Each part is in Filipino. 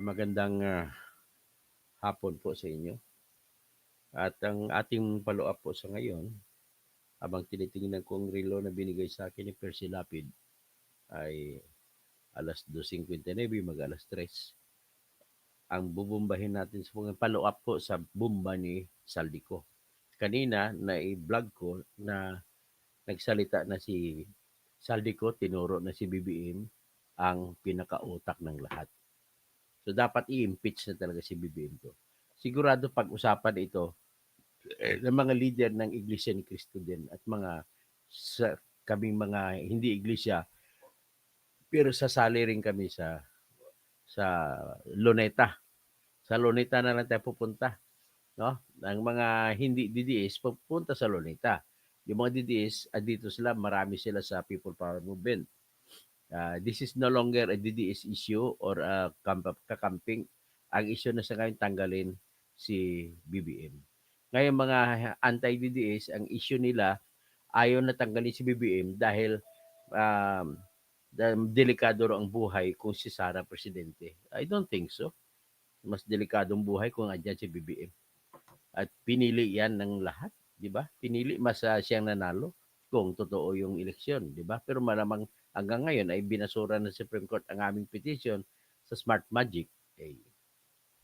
Magandang hapon po sa inyo. At ang ating follow-up po sa ngayon, habang tinitingnan ko ang relo na binigay sa akin ni Percy Lapid, ay alas 2:59, mag-alas 3. Ang bubumbahin natin sa mga follow-up po sa bomba ni Saldico. Kanina, na-vlog ko na nagsalita na si Saldico, tinuro na si BBM ang pinakautak ng lahat. So, dapat i-impeach na talaga si BBM to. Sigurado pag-usapan ito ng mga leader ng Iglesia ni Cristo din at mga kaming mga hindi iglesia pero sasali rin kami sa Luneta. Sa Luneta na lang tayo pupunta, no? Ang mga hindi DDS pupunta sa Luneta. Yung mga DDS dito sila, marami sila sa People Power Movement. This is no longer a DDS issue or a kakamping. Ang issue na sa ngayon tanggalin si BBM. Ngayon mga anti-DDS, ang issue nila ayaw na tanggalin si BBM dahil um, delikado ang buhay kung si Sara presidente. I don't think so. Mas delikadong buhay kung andyan si BBM. At pinili yan ng lahat, di ba? Pinili mas siyang nanalo kung totoo yung eleksyon, di ba? Pero malamang hanggang ngayon ay binasura ng Supreme Court ang aming petition sa Smart Magic. Eh,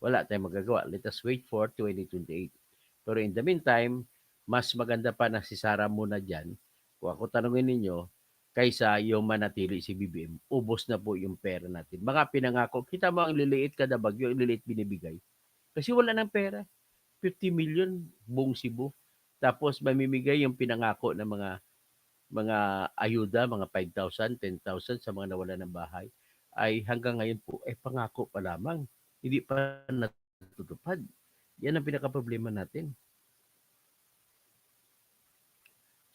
wala tayong magagawa. Let us wait for 2028. Pero in the meantime, mas maganda pa na si Sara muna dyan. Kung ako tanungin ninyo, kaysa yung manatili si BBM, ubos na po yung pera natin. Mga pinangako, kita mo ang liliit kada bagyo, ang liliit binibigay. Kasi wala ng pera. 50 million buong Cebu. Tapos mamimigay yung pinangako ng mga ayuda, mga 5,000, 10,000 sa mga nawala ng bahay, ay hanggang ngayon po, pangako pa lamang. Hindi pa natutupad. Yan ang pinaka-problema natin.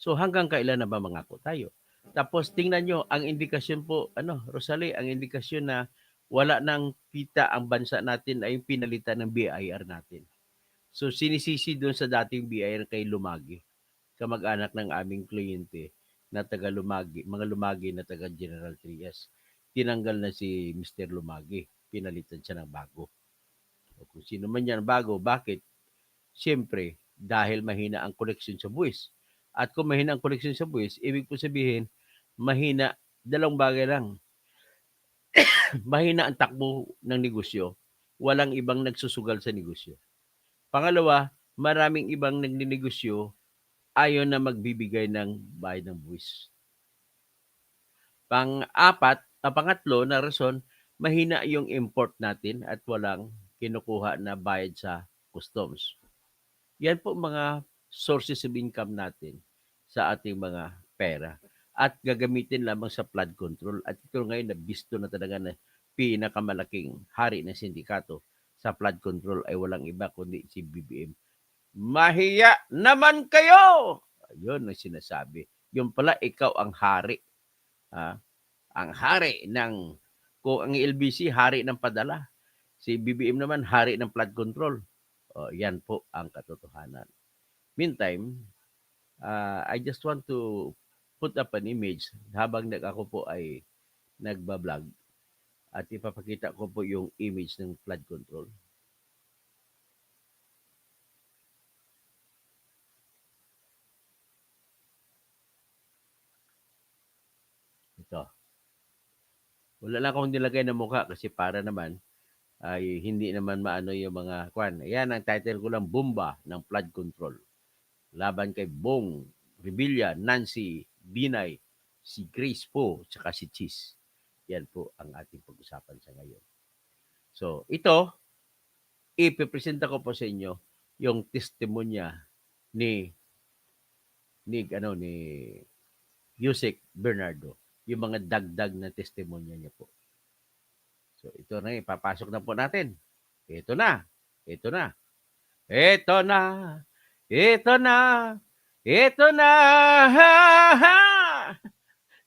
So hanggang kailan na ba mangako tayo? Tapos tingnan nyo, ang indikasyon po, Rosalie, ang indikasyon na wala nang kita ang bansa natin ay yung pinalitan ng BIR natin. So sinisisi doon sa dating BIR kay Lumagi, kamag-anak ng aming kliyente na taga Lumagi, mga Lumagi na taga General Trias. Tinanggal na si Mr. Lumagi, pinalitan siya ng bago. O kung sino man yan bago, bakit? Siyempre, dahil mahina ang koleksyon sa buwis. At kung mahina ang koleksyon sa buwis, ibig po sabihin, mahina, dalawang bagay lang. Mahina ang takbo ng negosyo. Walang ibang nagsusugal sa negosyo. Pangalawa, maraming ibang nagninegosyo ayaw na magbibigay ng bayad ng buwis. Pangatlo na rason, mahina yung import natin at walang kinukuha na bayad sa customs. Yan po mga sources of income natin sa ating mga pera. At gagamitin lamang sa flood control. At ito ngayon na bisto na talaga na pinakamalaking hari ng sindikato sa flood control ay walang iba kundi si BBM. Mahiya naman kayo! Ayun ang sinasabi. Yung pala, ikaw ang hari. Ang hari ng, kung ang LBC, hari ng padala. Si BBM naman, hari ng flood control. Yan po ang katotohanan. Meantime, I just want to put up an image habang ako po ay nagbablog at ipapakita ko po yung image ng flood control. Ito. Wala lang akong nilagay na mukha kasi para naman ay hindi naman maano yung mga kwan. Ayan ang title ko lang, Bomba ng Flood Control. Laban kay Bong Revilla, Nancy, Binay, si Grace po, tsaka si CHIZ. Yan po ang ating pag-usapan sa ngayon. So, ito, ipipresenta ko po sa inyo yung testimonya ni Yusek Bernardo, yung mga dagdag na testimonya niya po. So, ito na, ipapasok na po natin. Ito na. Ito na. Ito na. Ito na. Ito na. Ha, ha.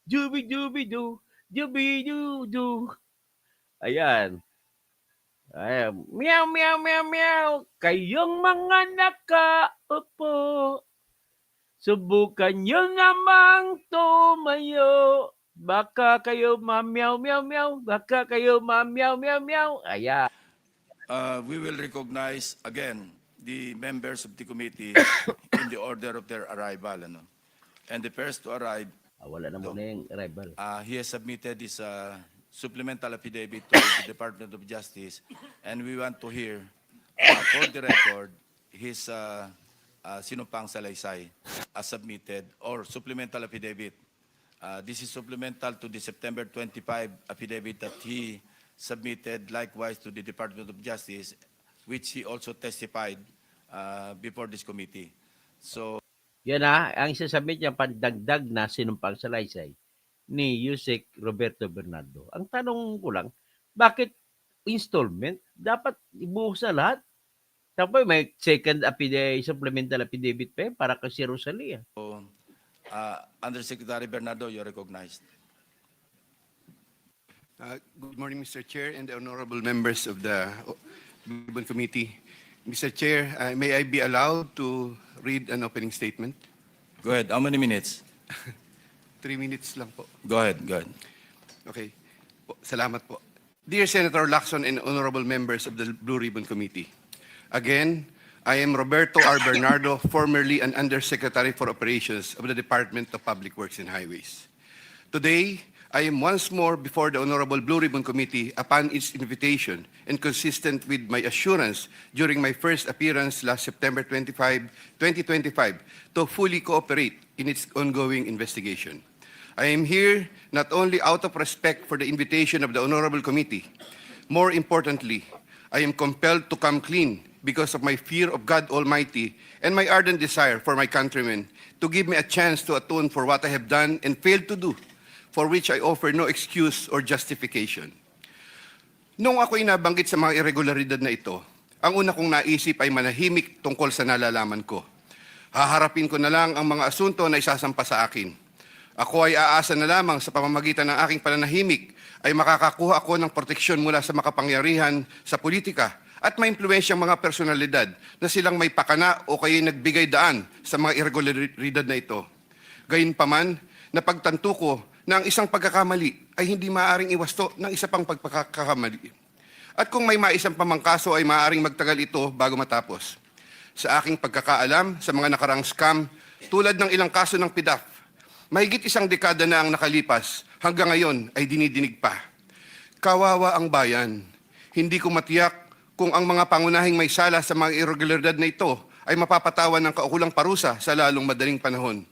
Jubi-jubi-du. Jubi-du-du. Ayan. Ay, meow, meow, meow, meow. Kayong mga nakaupo. Subukan nyo namang tumayo. Baka kayo mamyaw, meow, meow. Baka kayo mamyaw, meow, meow. Ayan. We will recognize again the members of the committee in the order of their arrival. Ano? And the first to arrive, Wala na muna yung rival. he has submitted his supplemental affidavit to the Department of Justice, and we want to hear, for the record, his sinumpang salaysay as submitted or supplemental affidavit. This is supplemental to the September 25 affidavit that he submitted likewise to the Department of Justice, which he also testified before this committee. So, Yan na, ang isasabit niya pandagdag na sinumpang salaysay ni Yusek Roberto Bernardo. Ang tanong ko lang, bakit installment? Dapat ibuhos na lahat. Tapos may second affidavit, supplemental affidavit pa yun para kasi Rosalia. Undersecretary Bernardo, you're recognized. Good morning, Mr. Chair and the honorable members of the Ribbon Committee. Mr. Chair, may I be allowed to read an opening statement? Go ahead. How many minutes? 3 minutes lang po. Go ahead. Go ahead. Okay. Salamat po. Dear Senator Lacson and honorable members of the Blue Ribbon Committee, again, I am Roberto R. Bernardo, formerly an Undersecretary for Operations of the Department of Public Works and Highways. Today, I am once more before the Honorable Blue Ribbon Committee upon its invitation and consistent with my assurance during my first appearance last September 25, 2025 to fully cooperate in its ongoing investigation. I am here not only out of respect for the invitation of the Honorable Committee, more importantly, I am compelled to come clean because of my fear of God Almighty and my ardent desire for my countrymen to give me a chance to atone for what I have done and failed to do, for which I offer no excuse or justification. Nung ako'y nabanggit sa mga irregularidad na ito, ang una kong naisip ay manahimik tungkol sa nalalaman ko. Haharapin ko na lang ang mga asunto na isasampa sa akin. Ako ay aasa na lamang sa pamamagitan ng aking pananahimik ay makakakuha ako ng proteksyon mula sa makapangyarihan sa politika at maimpluwensyang mga personalidad na silang may pakana o kaya nagbigay daan sa mga irregularidad na ito. Gayunpaman, napagtanto ko na ang isang pagkakamali ay hindi maaaring iwasto ng isa pang pagkakamali. At kung may maisang pamangkaso ay maaaring magtagal ito bago matapos. Sa aking pagkakaalam sa mga nakarang scam, tulad ng ilang kaso ng PDAF, mahigit isang dekada na ang nakalipas, hanggang ngayon ay dinidinig pa. Kawawa ang bayan. Hindi ko matiyak kung ang mga pangunahing may sala sa mga irregularidad na ito ay mapapatawan ng kaukulang parusa sa lalong madaling panahon.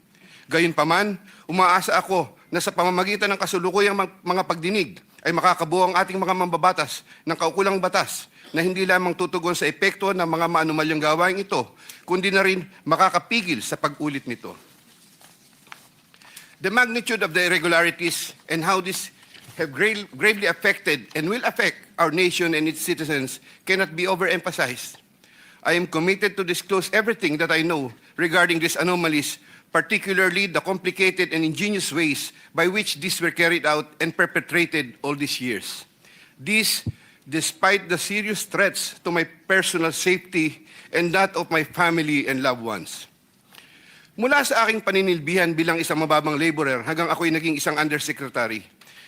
Gayunpaman, umaasa ako na sa pamamagitan ng kasulukuyang mga pagdinig ay makakabuo ang ating mga mambabatas ng kaukulang batas na hindi lamang tutugon sa epekto ng mga maanumalyang gawain ito, kundi na rin makakapigil sa pag-ulit nito. The magnitude of the irregularities and how this have gravely affected and will affect our nation and its citizens cannot be overemphasized. I am committed to disclose everything that I know regarding these anomalies, particularly the complicated and ingenious ways by which these were carried out and perpetrated all these years. This, despite the serious threats to my personal safety and that of my family and loved ones. Mula sa aking paninilbihan bilang isang mababang laborer hanggang ako'y naging isang undersecretary,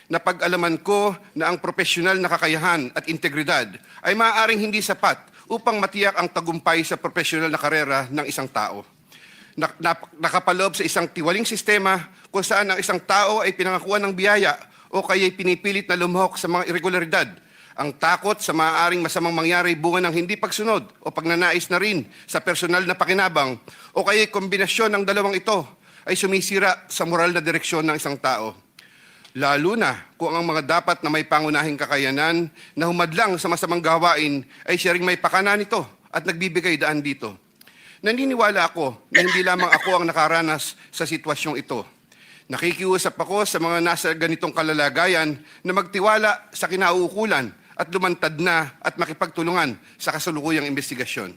napag-alaman ko na ang profesional na kakayahan at integridad ay maaaring hindi sapat upang matiyak ang tagumpay sa profesional na karera ng isang tao. Nakapaloob sa isang tiwaling sistema kung saan ang isang tao ay pinangakuan ng biyaya o kaya'y pinipilit na lumahok sa mga irregularidad. Ang takot sa maaaring masamang mangyari bunga ng hindi pagsunod o pagnanais na rin sa personal na pakinabang o kaya'y kombinasyon ng dalawang ito ay sumisira sa moral na direksyon ng isang tao. Lalo na kung ang mga dapat na may pangunahing kakayanan na humadlang sa masamang gawain ay siya ring may pakana nito at nagbibigay daan dito. Naniniwala ako na hindi lamang ako ang nakaranas sa sitwasyong ito. Nakikiusap ako sa mga nasa ganitong kalalagayan na magtiwala sa kinauukulan at lumantad na at makipagtulungan sa kasalukuyang investigasyon.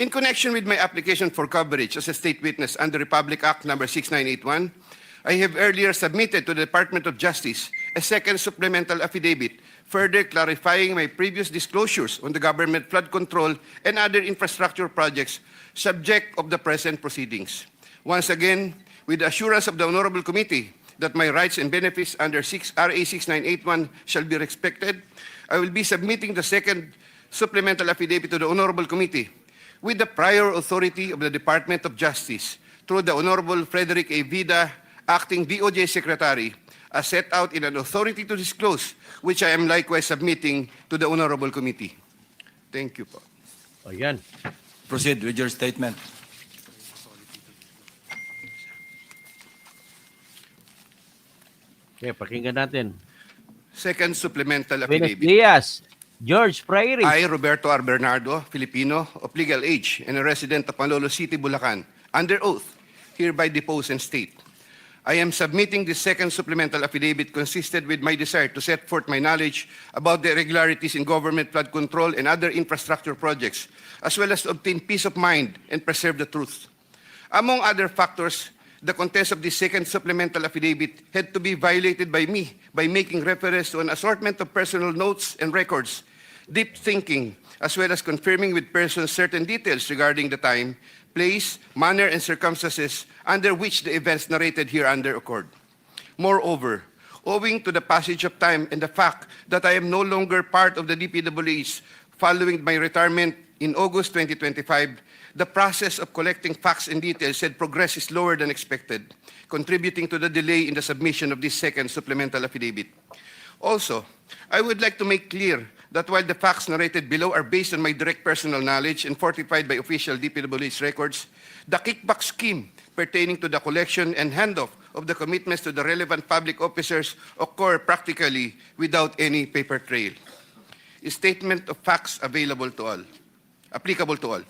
In connection with my application for coverage as a state witness under Republic Act No. 6981, I have earlier submitted to the Department of Justice a second supplemental affidavit further clarifying my previous disclosures on the government flood control and other infrastructure projects subject of the present proceedings. Once again, with the assurance of the Honorable Committee that my rights and benefits under RA 6981 shall be respected, I will be submitting the second supplemental affidavit to the Honorable Committee with the prior authority of the Department of Justice through the Honorable Frederick A. Vida, Acting DOJ Secretary, as set out in an authority to disclose, which I am likewise submitting to the Honorable Committee. Thank you po. Ayan. Proceed with your statement. Okay, pakinggan natin. Second supplemental Buenos affidavit. dias. George Prairie. I, Roberto R. Bernardo, Filipino, of legal age, and a resident of Malolo City, Bulacan, under oath, hereby depose and state. I am submitting this second supplemental affidavit consisted with my desire to set forth my knowledge about the irregularities in government flood control and other infrastructure projects, as well as to obtain peace of mind and preserve the truth. Among other factors, the contents of this second supplemental affidavit had to be violated by me by making reference to an assortment of personal notes and records, deep thinking, as well as confirming with persons certain details regarding the time, place, manner, and circumstances under which the events narrated hereunder occurred. Moreover, owing to the passage of time and the fact that I am no longer part of the DPWH following my retirement in August 2025, the process of collecting facts and details had progressed slower than expected, contributing to the delay in the submission of this second supplemental affidavit. Also, I would like to make clear that while the facts narrated below are based on my direct personal knowledge and fortified by official DPWH records, the kickback scheme pertaining to the collection and handoff of the commitments to the relevant public officers occur practically without any paper trail. A statement of facts available to all, applicable to all.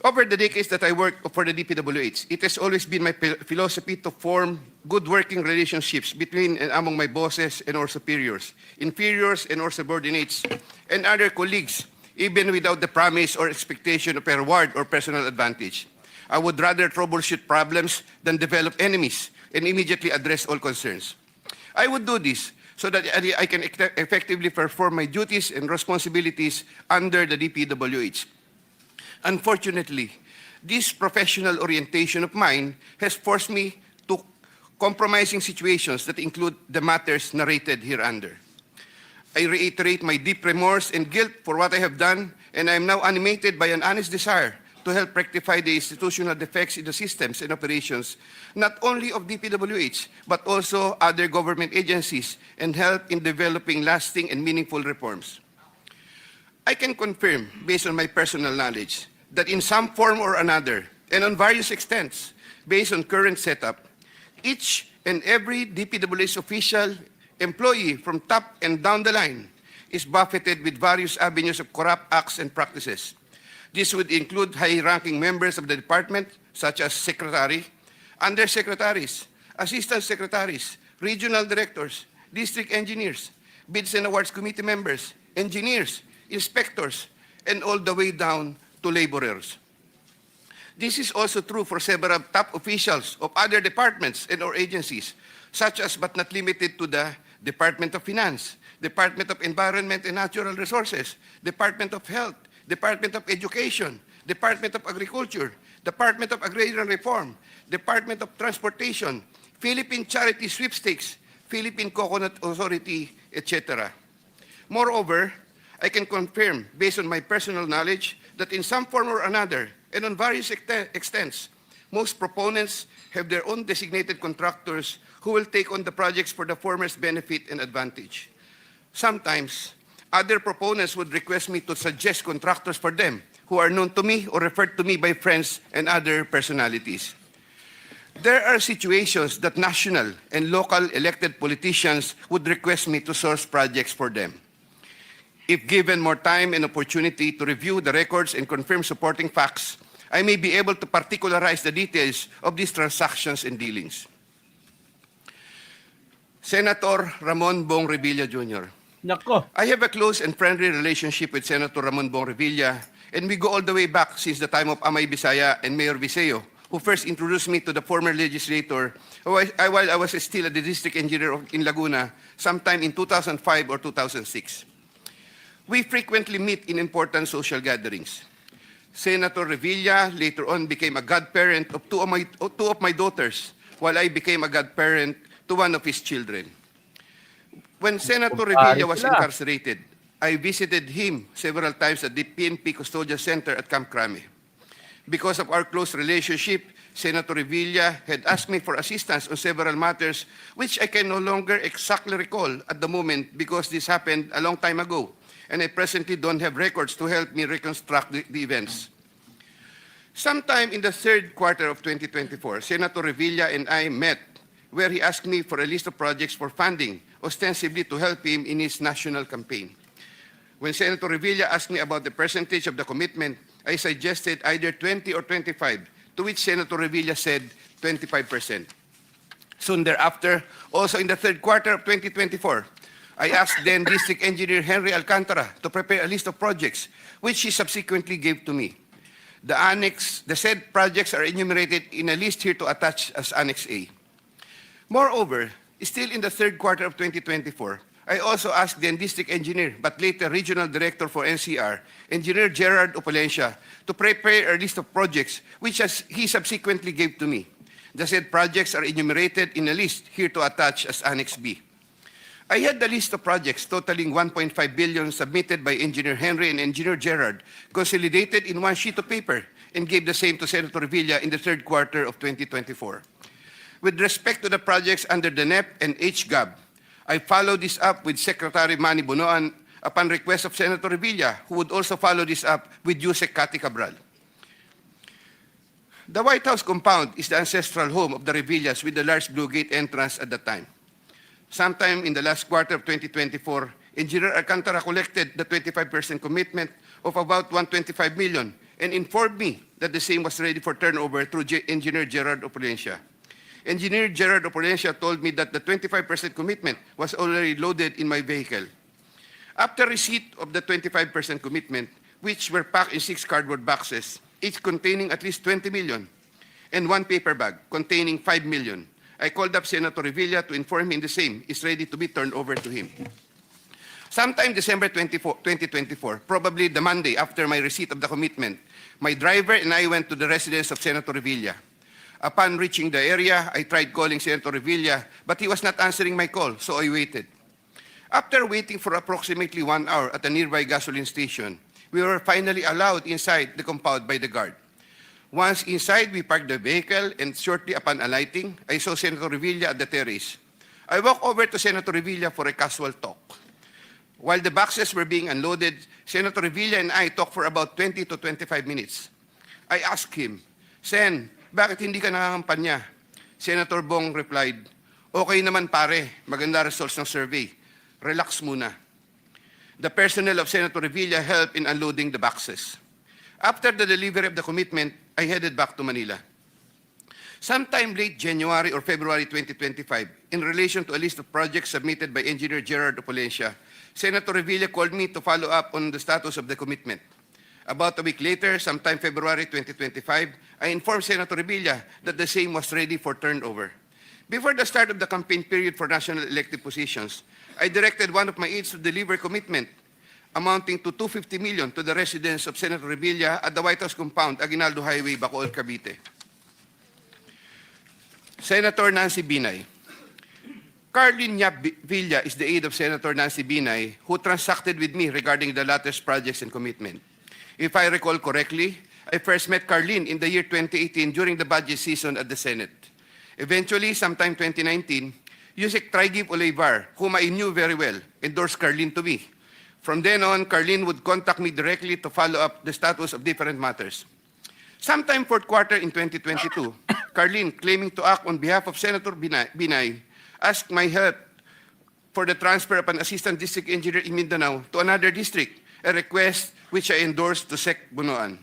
Over the decades that I worked for the DPWH, it has always been my philosophy to form good working relationships between and among my bosses and our superiors, inferiors and our subordinates, and other colleagues, even without the promise or expectation of a reward or personal advantage. I would rather troubleshoot problems than develop enemies and immediately address all concerns. I would do this so that I can effectively perform my duties and responsibilities under the DPWH. Unfortunately, this professional orientation of mine has forced me to compromising situations that include the matters narrated hereunder. I reiterate my deep remorse and guilt for what I have done, and I am now animated by an honest desire to help rectify the institutional defects in the systems and operations, not only of DPWH, but also other government agencies, and help in developing lasting and meaningful reforms. I can confirm, based on my personal knowledge, that in some form or another, and on various extents, based on current setup, each and every DPWH official, employee from top and down the line is buffeted with various avenues of corrupt acts and practices. This would include high-ranking members of the department, such as secretary, undersecretaries, assistant secretaries, regional directors, district engineers, bids and awards committee members, engineers, inspectors, and all the way down to laborers. This is also true for several top officials of other departments and or agencies, such as but not limited to the Department of Finance, Department of Environment and Natural Resources, Department of Health, Department of Education, Department of Agriculture, Department of Agrarian Reform, Department of Transportation, Philippine Charity Sweepstakes, Philippine Coconut Authority, etc. Moreover, I can confirm, based on my personal knowledge, that in some form or another, and on various extents, most proponents have their own designated contractors who will take on the projects for the former's benefit and advantage. Sometimes, other proponents would request me to suggest contractors for them who are known to me or referred to me by friends and other personalities. There are situations that national and local elected politicians would request me to source projects for them. If given more time and opportunity to review the records and confirm supporting facts, I may be able to particularize the details of these transactions and dealings. Senator Ramon Bong Revilla Jr. Nako. I have a close and friendly relationship with Senator Ramon Bong Revilla, and we go all the way back since the time of Amay Bisaya and Mayor Viseo, who first introduced me to the former legislator while I was still a district engineer in Laguna sometime in 2005 or 2006. We frequently meet in important social gatherings. Senator Revilla later on became a godparent of two of my daughters, while I became a godparent to one of his children. When Senator Revilla was incarcerated, I visited him several times at the PNP Custodial Center at Camp Crame. Because of our close relationship, Senator Revilla had asked me for assistance on several matters which I can no longer exactly recall at the moment because this happened a long time ago, and I presently don't have records to help me reconstruct the events. Sometime in the third quarter of 2024, Senator Revilla and I met where he asked me for a list of projects for funding, ostensibly to help him in his national campaign. When Senator Revilla asked me about the percentage of the commitment, I suggested either 20 or 25, to which Senator Revilla said 25%. Soon thereafter, also in the third quarter of 2024, I asked then District Engineer Henry Alcantara to prepare a list of projects, which he subsequently gave to me. The said projects are enumerated in a list here to attach as Annex A. Moreover, still in the third quarter of 2024, I also asked then District Engineer, but later Regional Director for NCR, Engineer Gerard Opalencia, to prepare a list of projects, which he subsequently gave to me. The said projects are enumerated in a list here to attach as Annex B. I had the list of projects totaling 1.5 billion submitted by Engineer Henry and Engineer Gerard, consolidated in one sheet of paper, and gave the same to Senator Revilla in the third quarter of 2024. With respect to the projects under the NEP and HGAB, I followed this up with Secretary Manny Bonoan upon request of Senator Revilla, who would also follow this up with Yusek Cathy Cabral. The White House compound is the ancestral home of the Revillas with the large Blue Gate entrance at the time. Sometime in the last quarter of 2024, Engineer Alcantara collected the 25% commitment of about 125 million and informed me that the same was ready for turnover through Engineer Gerard Opalencia. Engineer Gerard Opalencia told me that the 25% commitment was already loaded in my vehicle. After receipt of the 25% commitment, which were packed in 6 cardboard boxes, each containing at least 20 million, and 1 paper bag containing 5 million, I called up Senator Revilla to inform him the same is ready to be turned over to him. Sometime December 2024, probably the Monday after my receipt of the commitment, my driver and I went to the residence of Senator Revilla. Upon reaching the area, I tried calling Senator Revilla, but he was not answering my call, so I waited. After waiting for approximately 1 hour at a nearby gasoline station, we were finally allowed inside the compound by the guard. Once inside, we parked the vehicle, and shortly upon alighting, I saw Senator Revilla at the terrace. I walked over to Senator Revilla for a casual talk. While the boxes were being unloaded, Senator Revilla and I talked for about 20 to 25 minutes. I asked him, "Sen, bakit hindi ka nakakampanya?" Senator Bong replied, "Okay naman pare, maganda results ng survey. Relax muna." The personnel of Senator Revilla helped in unloading the boxes. After the delivery of the commitment, I headed back to Manila. Sometime late January or February 2025, in relation to a list of projects submitted by Engineer Gerard Opalencia, Senator Revilla called me to follow up on the status of the commitment. About a week later, sometime February 2025, I informed Senator Revilla that the same was ready for turnover. Before the start of the campaign period for national elective positions, I directed one of my aides to deliver commitment amounting to 250 million to the residence of Senator Revilla at the White House compound, Aguinaldo Highway, Bacoor, Cavite. Senator Nancy Binay. Carlin Yap Villa is the aide of Senator Nancy Binay, who transacted with me regarding the latter's projects and commitment. If I recall correctly, I first met Carlin in the year 2018 during the budget season at the Senate. Eventually, sometime 2019, Yusek Traigip Olivar, whom I knew very well, endorsed Carlin to me. From then on, Carlin would contact me directly to follow up the status of different matters. Sometime fourth quarter in 2022, Carlin, claiming to act on behalf of Senator Binay, asked my help for the transfer of an assistant district engineer in Mindanao to another district, a request which I endorsed to Sec. Bunoan.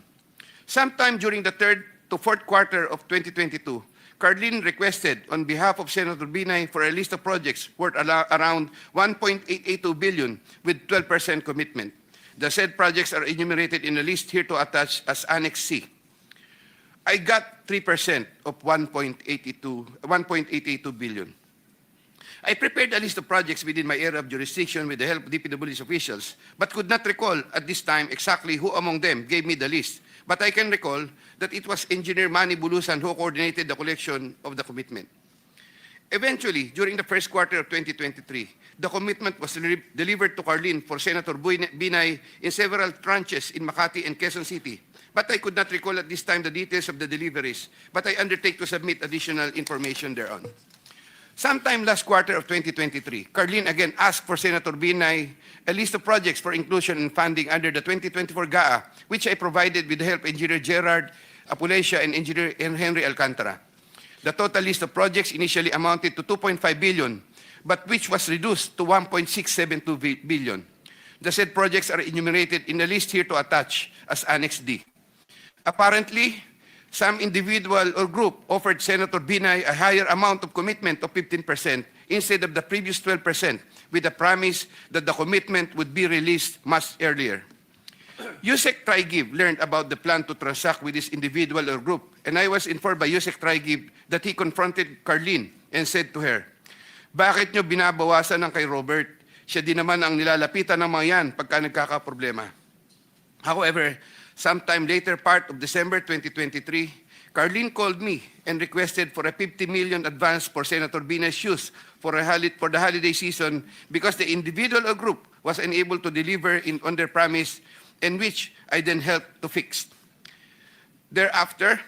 Sometime during the third to fourth quarter of 2022, Carlin requested on behalf of Senator Binay for a list of projects worth around 1.882 billion with 12% commitment. The said projects are enumerated in a list here to attach as Annex C. I got 3% of 1.882 billion. I prepared a list of projects within my area of jurisdiction with the help of DPW's officials, but could not recall at this time exactly who among them gave me the list. But I can recall that it was Engineer Manny Bulusan who coordinated the collection of the commitment. Eventually, during the first quarter of 2023, the commitment was delivered to Carlin for Senator Binay in several tranches in Makati and Quezon City. But I could not recall at this time the details of the deliveries, but I undertake to submit additional information thereon. Sometime last quarter of 2023, Carlin again asked for Senator Binay a list of projects for inclusion and funding under the 2024 GAA, which I provided with the help of Engineer Gerard Apulesio and Engineer Henry Alcantara. The total list of projects initially amounted to 2.5 billion, but which was reduced to 1.672 billion. The said projects are enumerated in the list here to attach as Annex D. Apparently, some individual or group offered Senator Binay a higher amount of commitment of 15% instead of the previous 12%, with the promise that the commitment would be released much earlier. Yusek Trigiv learned about the plan to transact with this individual or group, and I was informed by Yusek Trigiv that he confronted Carlin and said to her, "Bakit nyo binabawasan ng kay Robert? Siya din naman ang nilalapitan ng mga yan pagka nagkakaproblema." However, sometime later part of December 2023, Carlin called me and requested for a 50 million advance for Senator Binay's shoes for the holiday season because the individual or group was unable to deliver on their promise, and which I then helped to fix. Thereafter,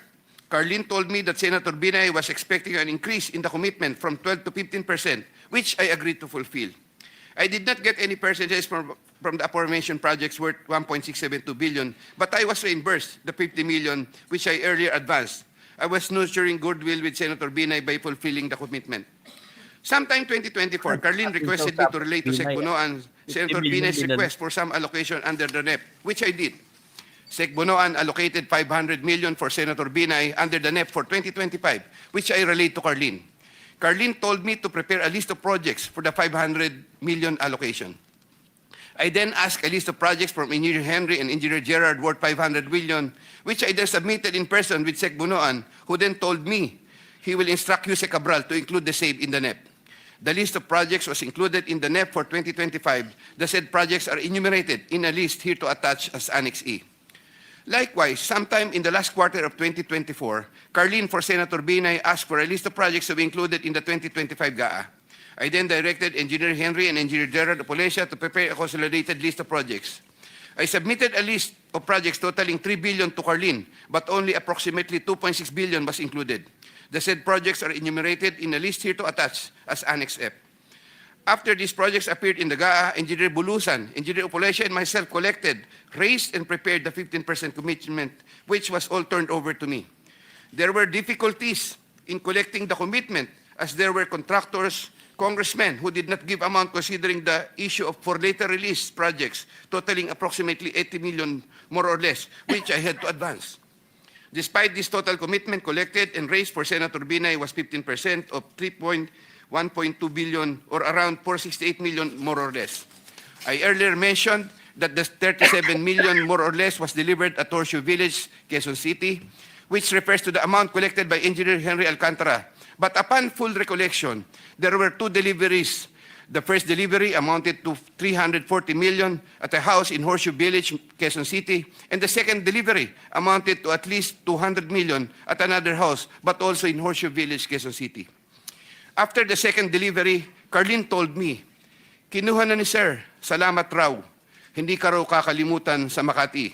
Carlin told me that Senator Binay was expecting an increase in the commitment from 12 to 15%, which I agreed to fulfill. I did not get any percentages from the aforementioned projects worth 1.672 billion, but I was reimbursed the 50 million which I earlier advanced. I was nurturing goodwill with Senator Binay by fulfilling the commitment. Sometime 2024, Carlin requested me to relate to Sec Bunoan Senator Binay's request for some allocation under the NEP, which I did. Sec Bunoan allocated 500 million for Senator Binay under the NEP for 2025, which I relayed to Carlin. Carlin told me to prepare a list of projects for the 500 million allocation. I then asked a list of projects from Engineer Henry and Engineer Gerard worth 500 million, which I then submitted in person with Sec Bunoan, who then told me he will instruct Yusek Cabral to include the same in the NEP. The list of projects was included in the NEP for 2025. The said projects are enumerated in a list here to attach as Annex E. Likewise, sometime in the last quarter of 2024, Carlin for Senator Binay asked for a list of projects to be included in the 2025 GAA. I then directed Engineer Henry and Engineer Gerard Apulesio to prepare a consolidated list of projects. I submitted a list of projects totaling 3 billion to Carlin, but only approximately 2.6 billion was included. The said projects are enumerated in a list here to attach as Annex F. After these projects appeared in the GAA, Engineer Bulusan, Engineer Apulesio, and myself collected, raised, and prepared the 15% commitment, which was all turned over to me. There were difficulties in collecting the commitment as there were contractors, congressmen who did not give amount considering the issue of for later release projects totaling approximately 80 million more or less, which I had to advance. Despite this total commitment collected and raised for Senator Binay was 15% of 1.2 billion or around 468 million more or less. I earlier mentioned that the 37 million more or less was delivered at Horseshoe Village, Quezon City, which refers to the amount collected by Engineer Henry Alcantara. But upon full recollection, there were two deliveries. The first delivery amounted to 340 million at a house in Horseshoe Village, Quezon City, and the second delivery amounted to at least 200 million at another house, but also in Horseshoe Village, Quezon City. After the second delivery, Carlin told me, "Kinuha na ni Sir, salamat raw. Hindi ka raw kakalimutan sa Makati."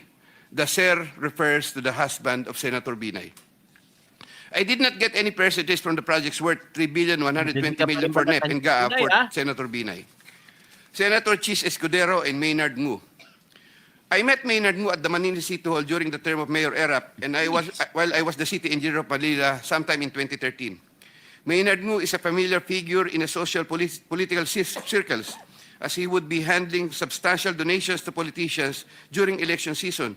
The Sir refers to the husband of Senator Binay. I did not get any percentages from the projects worth 3,120 million for NEP and GAA for Senator Binay. Senator CHIZ Escudero and Maynard Ngu. I met Maynard Ngu at the Manila City Hall during the term of Mayor Erap, and while I was the city engineer of Manila sometime in 2013. Maynard Ngu is a familiar figure in the social political circles, as he would be handling substantial donations to politicians during election season,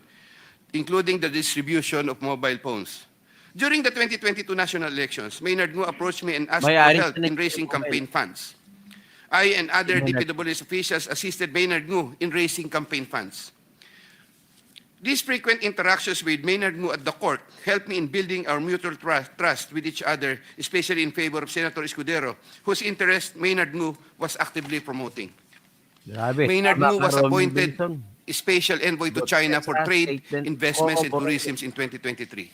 including the distribution of mobile phones. During the 2022 national elections, Maynard Ngu approached me and asked for help in raising campaign funds. I and other DPWH officials assisted Maynard Ngu in raising campaign funds. These frequent interactions with Maynard Ngu at the court helped me in building our mutual trust with each other, especially in favor of Senator Escudero, whose interest Maynard Ngu was actively promoting. Maynard Ngu was appointed special envoy to China for trade, investments, and tourism in 2023.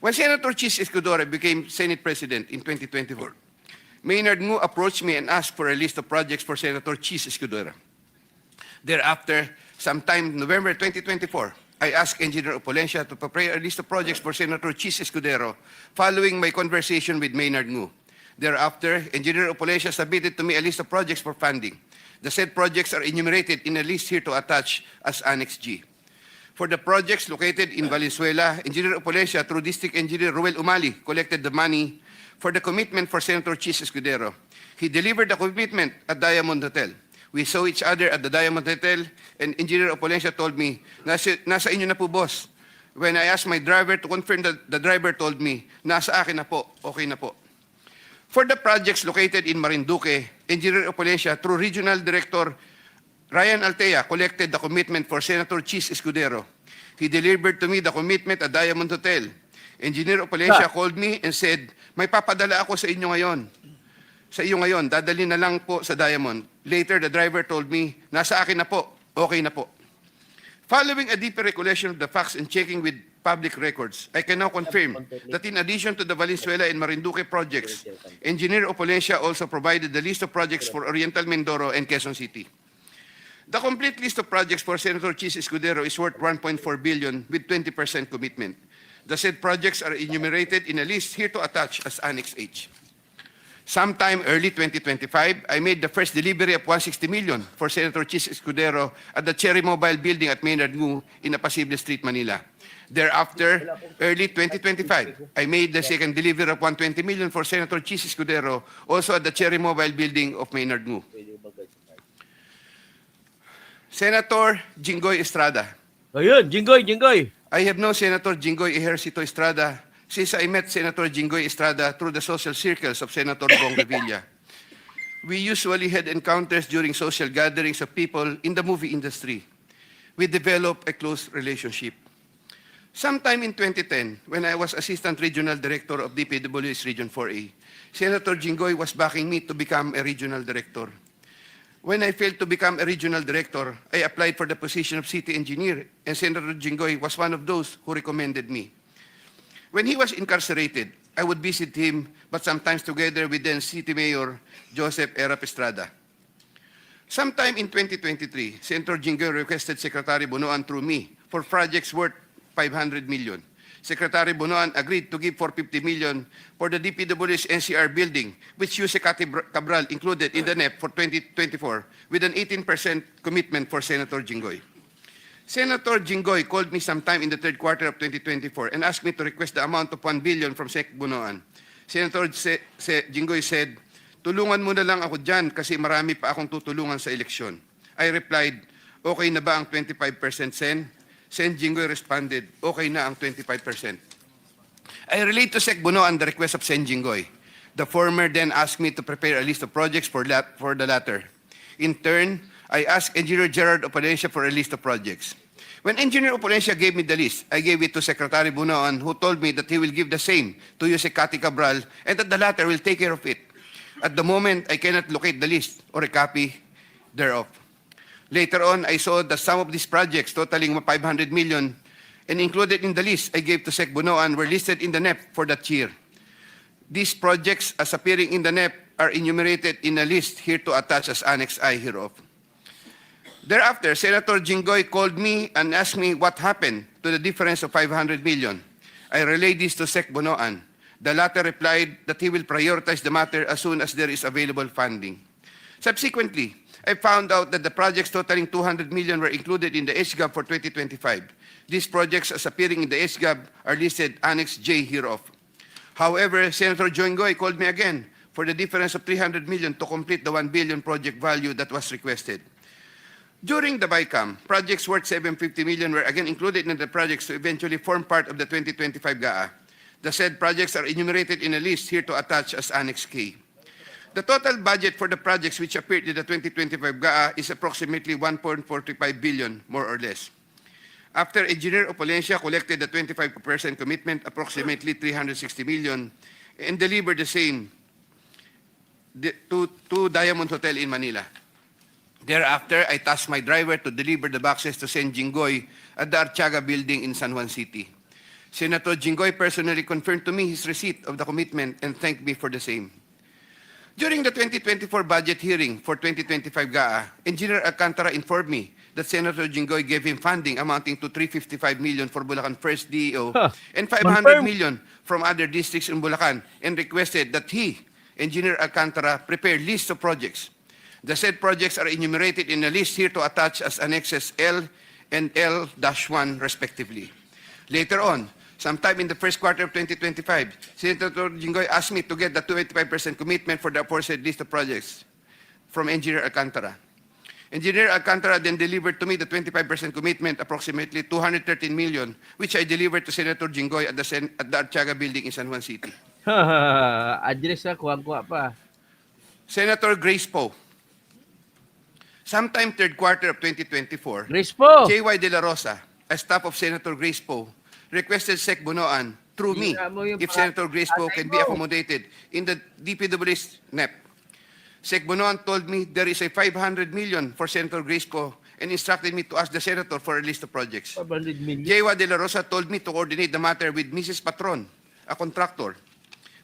When Senator CHIZ Escudero became Senate President in 2024, Maynard Ngu approached me and asked for a list of projects for Senator CHIZ Escudero. Thereafter, sometime November 2024, I asked Engineer Opulencia to prepare a list of projects for Senator CHIZ Escudero following my conversation with Maynard Ngu. Thereafter, Engineer Opulencia submitted to me a list of projects for funding. The said projects are enumerated in a list here to attach as Annex G. For the projects located in Valenzuela, Engineer Opulencia, through District Engineer Ruel Umali, collected the money for the commitment for Senator CHIZ Escudero. He delivered the commitment at Diamond Hotel. We saw each other at the Diamond Hotel, and Engineer Opulencia told me, nasa inyo na po, boss. When I asked my driver to confirm, the driver told me, nasa akin na po, okay na po. For the projects located in Marinduque, Engineer Opulencia, through Regional Director Ryan Altea, collected the commitment for Senator CHIZ Escudero. He delivered to me the commitment at Diamond Hotel. Engineer Opulencia called me and said, may papadala ako sa inyo ngayon. Sa iyo ngayon, dadali na lang po sa Diamond. Later, the driver told me, nasa akin na po, okay na po. Following a deeper recollection of the facts and checking with public records, I can now confirm that in addition to the Valenzuela and Marinduque projects, Engineer Opulencia also provided the list of projects for Oriental Mindoro and Quezon City. The complete list of projects for Senator CHIZ Escudero is worth 1.4 billion with 20% commitment. The said projects are enumerated in a list here to attach as Annex H. Sometime early 2025, I made the first delivery of 160 million for Senator CHIZ Escudero at the Cherry Mobile Building at Maynard Ngu in Apacible Street, Manila. Thereafter, early 2025, I made the second delivery of 120 million for Senator CHIZ Escudero, also at the Cherry Mobile Building of Maynard Ngu. Senator Jinggoy Estrada. Ayun, Jinggoy. I have known Senator Jinggoy Ejercito Estrada since I met Senator Jinggoy Estrada through the social circles of Senator BONG REVILLA. We usually had encounters during social gatherings of people in the movie industry. We developed a close relationship. Sometime in 2010, when I was Assistant Regional Director of DPW's Region 4A, Senator Jinggoy was backing me to become a Regional Director. When I failed to become a Regional Director, I applied for the position of City Engineer, and Senator Jinggoy was one of those who recommended me. When he was incarcerated, I would visit him, but sometimes together with then City Mayor Joseph Erap Estrada. Sometime in 2023, Senator Jinggoy requested Secretary Bonoan through me for projects worth 500 million. Secretary Bonoan agreed to give 450 million for the DPW's NCR building, which Yuse Cabral included in the NEP for 2024, with an 18% commitment for Senator Jinggoy. Senator Jinggoy called me sometime in the third quarter of 2024 and asked me to request the amount of 1 billion from Sec Bonoan. Senator Jinggoy said, tulungan mo na lang ako dyan kasi marami pa akong tutulungan sa eleksyon. I replied, okay na ba ang 25% Sen? Sen Jinggoy responded, okay na ang 25%. I relayed to Sec Bonoan the request of Sen Jinggoy. The former then asked me to prepare a list of projects for the latter. In turn, I asked Engineer Gerard Opulencia for a list of projects. When Engineer Opulencia gave me the list, I gave it to Secretary Bonoan, who told me that he will give the same to Yuse Cabral and that the latter will take care of it. At the moment, I cannot locate the list or a copy thereof. Later on, I saw that some of these projects totaling 500 million and included in the list I gave to Sec Bonoan were listed in the NEP for that year. These projects, as appearing in the NEP, are enumerated in a list here to attach as Annex I hereof. Thereafter, Senator Jinggoy called me and asked me what happened to the difference of 500 million. I relayed this to Sec Bonoan. The latter replied that he will prioritize the matter as soon as there is available funding. Subsequently, I found out that the projects totaling 200 million were included in the HGAB for 2025. These projects, as appearing in the HGAB, are listed Annex J hereof. However, Senator Jinggoy called me again for the difference of 300 million to complete the 1 billion project value that was requested. During the BICAM, projects worth 750 million were again included in the projects to eventually form part of the 2025 GAA. The said projects are enumerated in a list here to attach as Annex K. The total budget for the projects which appeared in the 2025 GAA is approximately 1.45 billion, more or less. After Engineer Opulencia collected the 25% commitment, approximately 360 million, and delivered the same to Diamond Hotel in Manila. Thereafter, I tasked my driver to deliver the boxes to Sen Jinggoy at the Archaga building in San Juan City. Senator Jinggoy personally confirmed to me his receipt of the commitment and thanked me for the same. During the 2024 budget hearing for 2025 GAA, Engineer Alcantara informed me that Senator Jinggoy gave him funding amounting to 355 million for Bulacan First DEO Huh. and 500 million from other districts in Bulacan and requested that he, Engineer Alcantara, prepare lists of projects. The said projects are enumerated in a list here to attach as annexes L and L-1 respectively. Later on, sometime in the first quarter of 2025, Senator Jinggoy asked me to get the 25% commitment for the aforesaid list of projects from Engineer Alcantara. Engineer Alcantara then delivered to me the 25% commitment, approximately 213 million, which I delivered to Senator Jinggoy at the Artiaga building in San Juan City. Address na, kuha-kuha pa. Senator Grace Poe. Sometime third quarter of 2024, Grace po. J.Y. De La Rosa, a staff of Senator Grace Poe, requested Sec Bunoan through me Hira mo yung if Senator Grace Poe can be accommodated in the DPW's NEP. Sec Bunoan told me there is a 500 million for Senator Grace Poe and instructed me to ask the Senator for a list of projects. 500 million. J.Y. De La Rosa told me to coordinate the matter with Mrs. Patron, a contractor.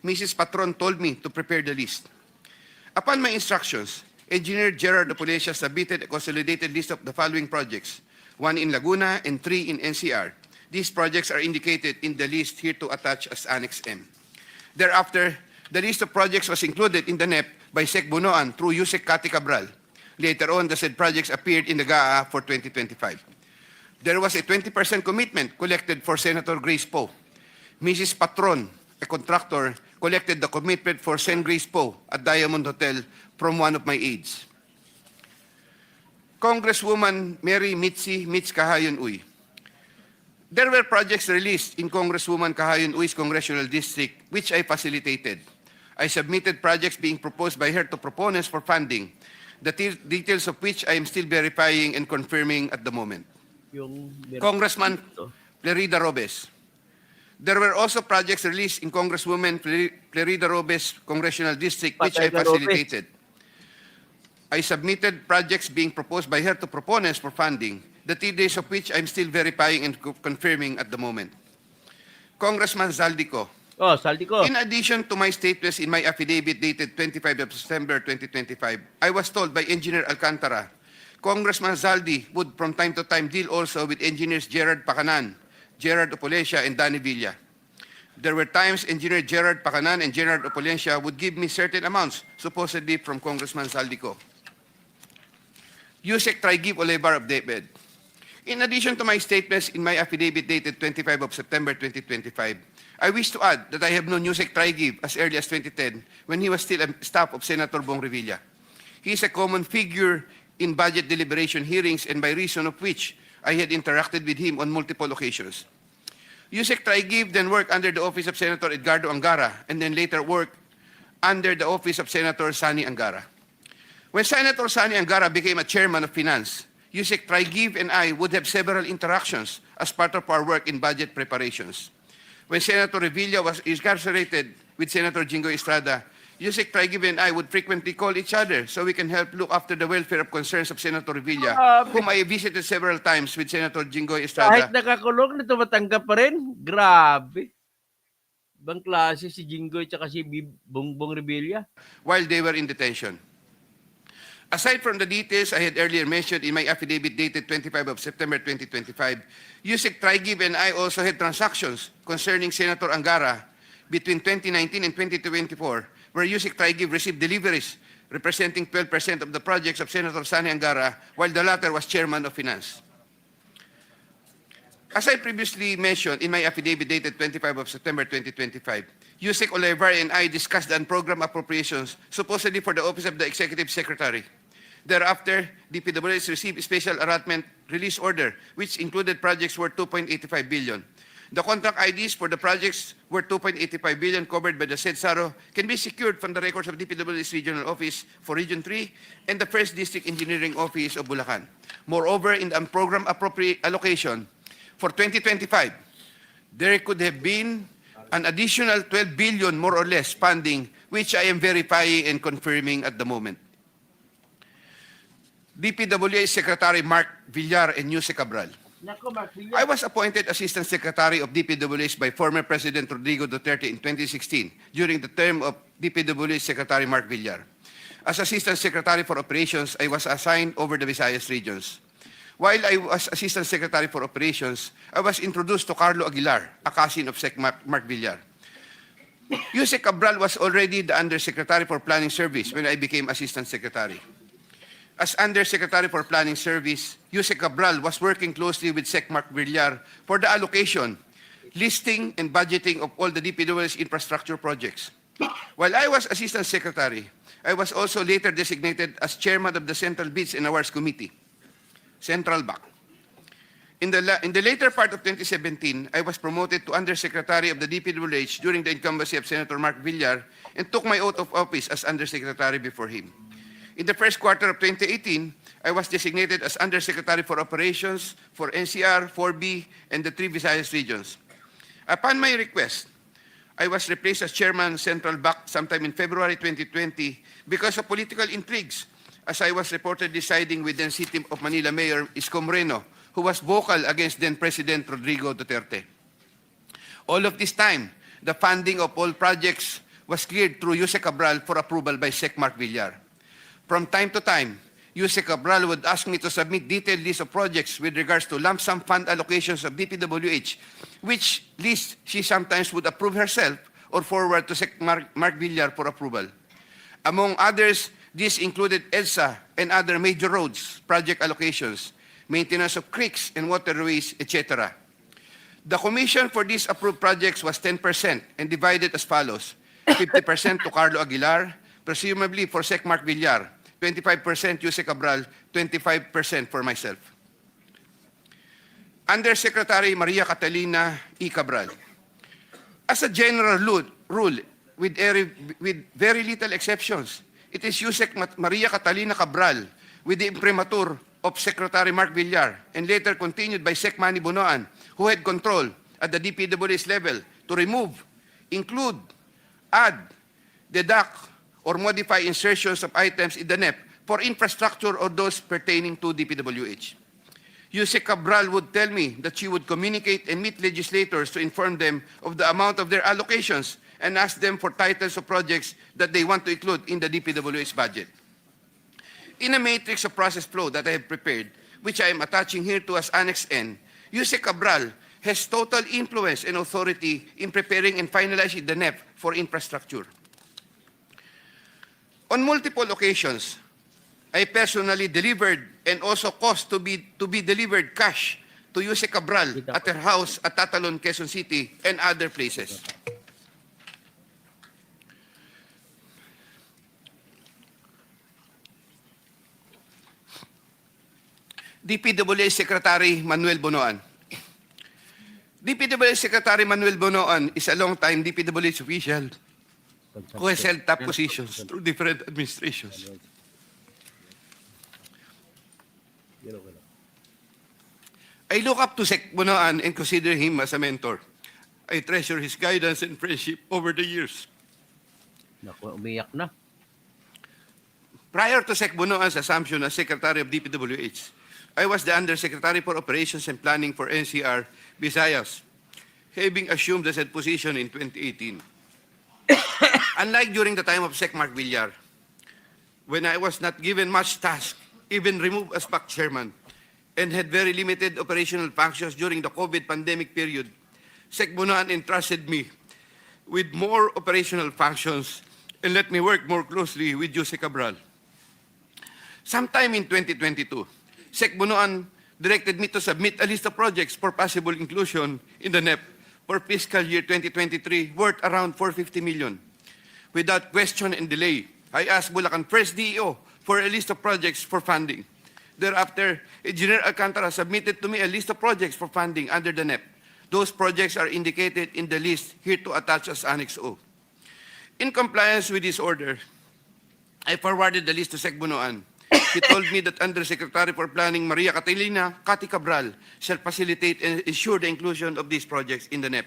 Mrs. Patron told me to prepare the list. Upon my instructions, Engineer Gerard Apollesia submitted a consolidated list of the following projects, 1 in Laguna and 3 in NCR. These projects are indicated in the list here to attach as Annex M. Thereafter, the list of projects was included in the NEP by Sec Bunoan through Yusek Kati Cabral. Later on, the said projects appeared in the GAA for 2025. There was a 20% commitment collected for Senator Grace Poe. Mrs. Patron, a contractor, collected the commitment for Sen Grace Poe at Diamond Hotel from one of my aides. Congresswoman Mary Mitzi Mitz Kahayon Uy. There were projects released in Congresswoman Kahayon Uy's congressional district, which I facilitated. I submitted projects being proposed by her to proponents for funding, the details of which I am still verifying and confirming at the moment. Yung Congressman Flerida Robes. There were also projects released in Congresswoman Flerida Robes' congressional district, which I facilitated. I submitted projects being proposed by her to proponents for funding, the details of which I'm still verifying and confirming at the moment. Congressman Zaldico. Oh, saldi ko. In addition to my statements in my affidavit dated 25 of September 2025, I was told by Engineer Alcantara, Congressman Zaldi would from time to time deal also with Engineers Gerard Pacanan, Gerard Opolencia, and Danny Villa. There were times Engineer Gerard Pacanan and Gerard Opolencia would give me certain amounts, supposedly from Congressman Zaldico. Yusek Traigib Olevar of David. In addition to my statements in my affidavit dated 25 of September 2025, I wish to add that I have known Yusek Traigib as early as 2010 when he was still a staff of Senator Bong Revilla. He is a common figure in budget deliberation hearings and by reason of which I had interacted with him on multiple occasions. Yusek Traigib then worked under the office of Senator Edgardo Angara and then later worked under the office of Senator Sani Angara. When Senator Sani Angara became a chairman of finance, Yusek Traigib and I would have several interactions as part of our work in budget preparations. When Senator Revilla was incarcerated with Senator Jinggoy Estrada, Yusek Traigib and I would frequently call each other so we can help look after the welfare of concerns of Senator Revilla, whom I visited several times with Senator Jinggoy Kahit Estrada. nakakulong, tumatanggap pa rin. Grabe. Ibang klase si Jinggoy tsaka si Bongbong Revilla. While they were in detention. Aside from the details I had earlier mentioned in my affidavit dated 25 of September 2025, Yusek Traigib and I also had transactions concerning Senator Angara between 2019 and 2024, where Yusek Traigib received deliveries representing 12% of the projects of Senator Sani Angara, while the latter was chairman of finance. As I previously mentioned in my affidavit dated 25 of September 2025, Yusek Olevar and I discussed the unprogrammed appropriations supposedly for the Office of the Executive Secretary. Thereafter, DPWH received a special allotment release order, which included projects worth 2.85 billion. The contract IDs for the projects worth 2.85 billion covered by the said SARO can be secured from the records of DPWH Regional Office for Region 3 and the 1st District Engineering Office of Bulacan. Moreover, in the unprogrammed appropriate allocation for 2025, there could have been an additional 12 billion more or less funding, which I am verifying and confirming at the moment. DPWH Secretary Mark Villar and Yusek Cabral. Nako, Mark I Villar. was appointed Assistant Secretary of DPWH by former President Rodrigo Duterte in 2016 during the term of DPWH Secretary Mark Villar. As Assistant Secretary for Operations, I was assigned over the Visayas regions. While I was Assistant Secretary for Operations, I was introduced to Carlo Aguilar, a cousin of Sec Mark Villar. Yusek Cabral was already the Undersecretary for Planning Service when I became Assistant Secretary. As Undersecretary for Planning Service, Yusek Cabral was working closely with Sec Mark Villar for the allocation, listing, and budgeting of all the DPW's infrastructure projects. While I was Assistant Secretary, I was also later designated as Chairman of the Central Bids and Awards Committee, Central BAC. In the later part of 2017, I was promoted to Undersecretary of the DPWH during the incumbency of Senator Mark Villar and took my oath of office as Undersecretary before him. In the first quarter of 2018, I was designated as Undersecretary for Operations for NCR, 4B, and the 3 Visayas regions. Upon my request, I was replaced as Chairman Central BAC sometime in February 2020 because of political intrigues, as I was reportedly siding with then City of Manila Mayor Isko Moreno, who was vocal against then President Rodrigo Duterte. All of this time, the funding of all projects was cleared through Yusek Cabral for approval by Sec Mark Villar. From time to time, Yusek Cabral would ask me to submit detailed list of projects with regards to lump sum fund allocations of DPWH, which list she sometimes would approve herself or forward to Sec Mark Villar for approval. Among others, this included EDSA and other major roads, project allocations, maintenance of creeks and waterways, etc. The commission for these approved projects was 10% and divided as follows: 50% to Carlo Aguilar, presumably for Sec Mark Villar, 25% Yusek Cabral, 25% for myself. Undersecretary Maria Catalina E. Cabral. As a general rule, with very little exceptions, it is Yusek Maria Catalina Cabral, with the imprimatur of Secretary Mark Villar, and later continued by Sec Manny Bonoan, who had control at the DPWH level to remove, include, add, deduct, or modify insertions of items in the NEP for infrastructure or those pertaining to DPWH. Yusek Cabral would tell me that she would communicate and meet legislators to inform them of the amount of their allocations and ask them for titles of projects that they want to include in the DPWH budget. In a matrix of process flow that I have prepared, which I am attaching here to as Annex N, Yusek Cabral has total influence and authority in preparing and finalizing the NEP for infrastructure. On multiple occasions, I personally delivered and also caused to be delivered cash to Yusek Cabral at her house at Tatalon, Quezon City, and other places. DPWH Secretary Manuel Bonoan. DPWH Secretary Manuel Bonoan is a long-time DPWH official who has held top positions through different administrations. I look up to Sec Bonoan and consider him as a mentor. I treasure his guidance and friendship over the years. Nako, umiyak na. Prior to Sec Bonoan's assumption as Secretary of DPWH, I was the Undersecretary for Operations and Planning for NCR, Visayas, having assumed the said position in 2018. Unlike during the time of Sec Mark Villar, when I was not given much task, even removed as PAC chairman, and had very limited operational functions during the COVID pandemic period, Sec Bonoan entrusted me with more operational functions and let me work more closely with Yusek Cabral. Sometime in 2022, Sec Bonoan directed me to submit a list of projects for possible inclusion in the NEP for fiscal year 2023 worth around 450 million. Without question and delay, I asked Bulacan First DEO for a list of projects for funding. Thereafter, Engineer Alcantara submitted to me a list of projects for funding under the NEP. Those projects are indicated in the list here to attach as Annex O. In compliance with this order, I forwarded the list to Sec Bonoan. He told me that Undersecretary for Planning Maria Catalina Cati Cabral shall facilitate and ensure the inclusion of these projects in the NEP.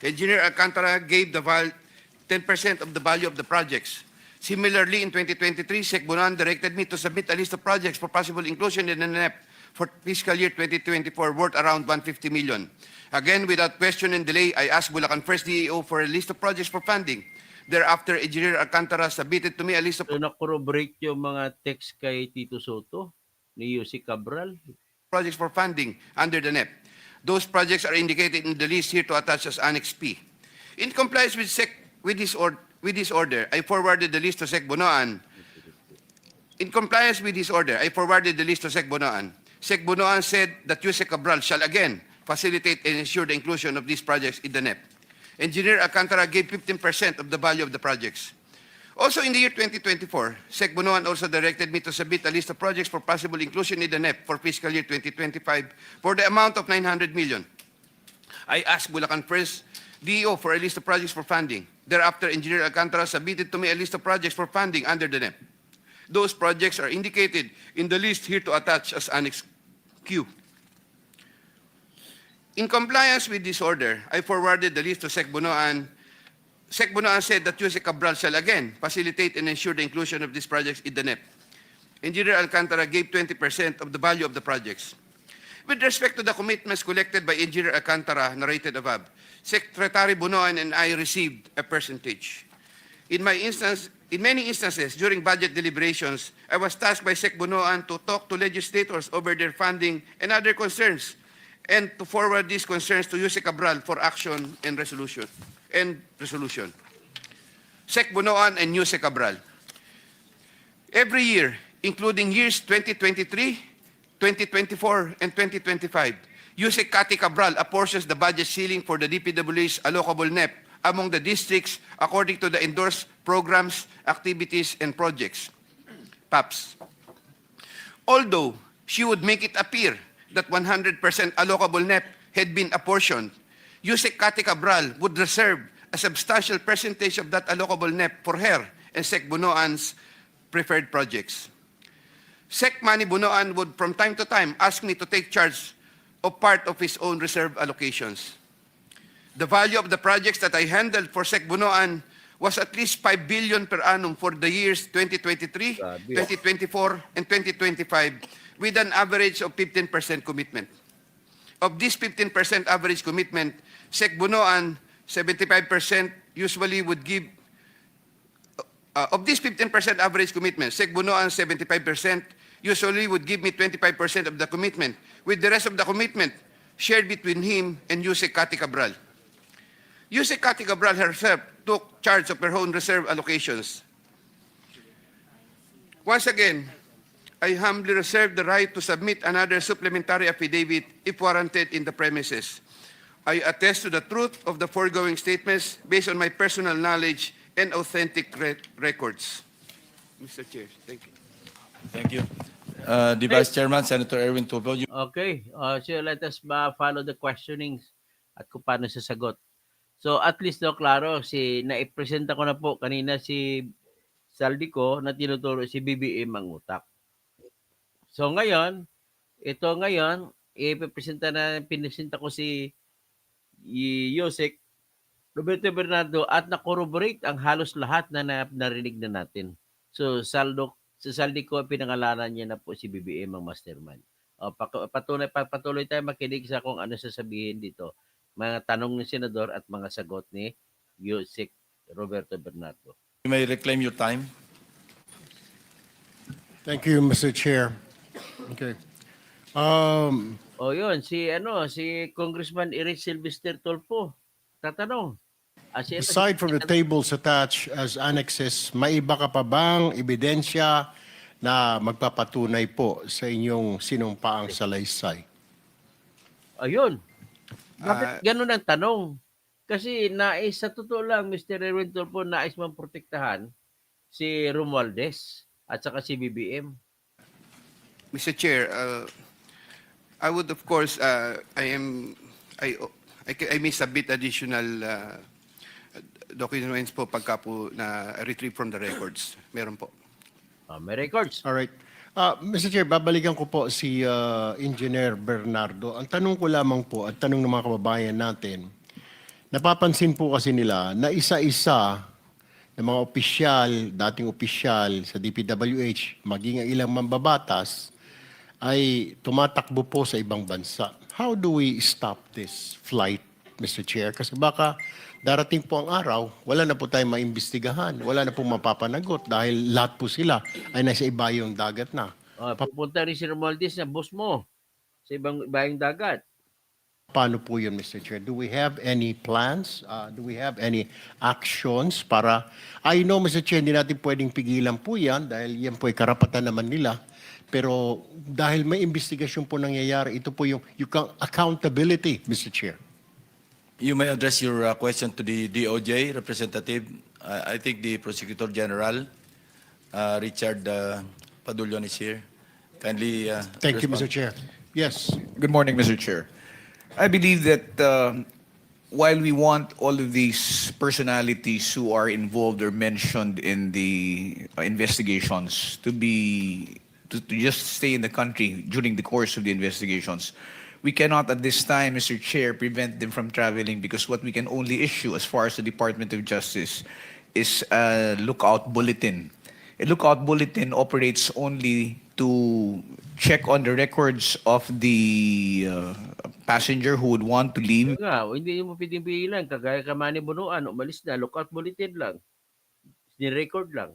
Engineer Alcantara gave the 10% of the value of the projects. Similarly, in 2023, Sec Bonoan directed me to submit a list of projects for possible inclusion in the NEP for fiscal year 2024 worth around 150 million. Again, without question and delay, I asked Bulacan First DEO for a list of projects for funding. Thereafter, Engineer Alcantara submitted to me a list of So, na-corroborate yung mga text kay Tito Soto ni Yusek Cabral. projects for funding under the NEP. Those projects are indicated in the list here to attach as Annex P. In compliance with this order, I forwarded the list to Sec Bonoan. In compliance with this order, I forwarded the list to Sec Bonoan. Sec Bonoan said that Yusek Cabral shall again facilitate and ensure the inclusion of these projects in the NEP. Engineer Alcantara gave 15% of the value of the projects. Also in the year 2024, Sec Bonoan also directed me to submit a list of projects for possible inclusion in the NEP for fiscal year 2025 for the amount of 900 million. I asked Bulacan First DEO for a list of projects for funding. Thereafter, Engineer Alcantara submitted to me a list of projects for funding under the NEP. Those projects are indicated in the list here to attach as Annex Q. In compliance with this order, I forwarded the list to Sec Bonoan. Sec Bonoan said that Yusek Cabral shall again facilitate and ensure the inclusion of these projects in the NEP. Engineer Alcantara gave 20% of the value of the projects. With respect to the commitments collected by Engineer Alcantara narrated above, Secretary Bonoan and I received a percentage. In many instances during budget deliberations, I was tasked by Sec Bonoan to talk to legislators over their funding and other concerns, and to forward these concerns to Yusek Cabral for action and resolution. Sec Bonoan and Yusek Cabral. Every year, including years 2023, 2024, and 2025, Yusek Kati Cabral apportions the budget ceiling for the DPWH's allocable NEP among the districts according to the endorsed programs, activities, and projects, PAPs. Although she would make it appear that 100% allocable NEP had been apportioned, Yusek Kati Cabral would reserve a substantial percentage of that allocable NEP for her and Sec Bonoan's preferred projects. Sec Manny Bonoan would from time to time ask me to take charge of part of his own reserve allocations. The value of the projects that I handled for Sec Bonoan was at least 5 billion per annum for the years 2023, 2024, and 2025, with an average of 15% commitment. Of this 15% average commitment, Sec Bonoan, 75% usually would give, of this 15% average commitment, Sec Bonoan, 75%, usually would give me 25% of the commitment, with the rest of the commitment shared between him and Yusek Kati Cabral. Yusek Kati Cabral herself took charge of her own reserve allocations. Once again, I humbly reserve the right to submit another supplementary affidavit if warranted in the premises. I attest to the truth of the foregoing statements based on my personal knowledge and authentic records. Mr. Chair, thank you. Thank you. The Vice Chairman, Senator Erwin Tubio. Okay, so let us follow the questionings at kung paano sasagot. So at least daw klaro, naipresenta ko na po kanina si Saldico na tinuturo si BBM ang utak. So ngayon, pinipresenta ko si Yusek Roberto Bernardo at na-corroborate ang halos lahat na narinig na natin. So sa Saldico, pinangalanan niya na po si BBM ang mastermind. Patuloy tayo makinig sa kung ano sasabihin dito. Mga tanong ng senador at mga sagot ni Yusek Roberto Bernardo. You may reclaim your time. Thank you, Mr. Chair. Okay. Yun, si Congressman Eric Sylvester Tolpo. Tatanong. Aside from the tables attached as annexes, may iba ka pa bang ebidensya na magpapatunay po sa inyong sinumpaang salaysay? Ayun. Bakit ganun ang tanong? Kasi sa totoo lang, Mr. Erwin Tolpo, nais mong protektahan si Romualdez at saka si BBM. Mr. Chair, I would of course, I may submit additional documents po pagka po na retrieve from the records. Meron po. May records. All right. Mr. Chair, babalikan ko po si Engineer Bernardo. Ang tanong ko lamang po at tanong ng mga kababayan natin, napapansin po kasi nila na isa-isa ng mga opisyal, dating opisyal sa DPWH, maging ang ilang mambabatas, ay tumatakbo po sa ibang bansa. How do we stop this flight, Mr. Chair? Kasi baka darating po ang araw, wala na po tayong maimbestigahan, wala na po mapapanagot dahil lahat po sila ay nasa ibayong dagat na. Pupunta rin si Romualdez na boss mo sa ibang ibayong dagat. Paano po yun, Mr. Chair? Do we have any plans? Do we have any actions para... I know, Mr. Chair, hindi natin pwedeng pigilan po yan dahil yan po ay karapatan naman nila. Pero dahil may investigasyon po nangyayari, ito po yung accountability, Mr. Chair. You may address your question to the DOJ representative. I think the Prosecutor General, Richard Padulyon, is here. Kindly Thank you, respond. Mr. Chair. Yes. Good morning, Mr. Chair. I believe that while we want all of these personalities who are involved or mentioned in the investigations to just stay in the country during the course of the investigations, we cannot at this time, Mr. Chair, prevent them from traveling because what we can only issue as far as the Department of Justice is a lookout bulletin. A lookout bulletin operates only to check on the records of the passenger who would want to leave. Hindi mo pwedeng pigilan. Kagaya ka Manny Bunuan, umalis na, lookout bulletin lang. Ni-record lang.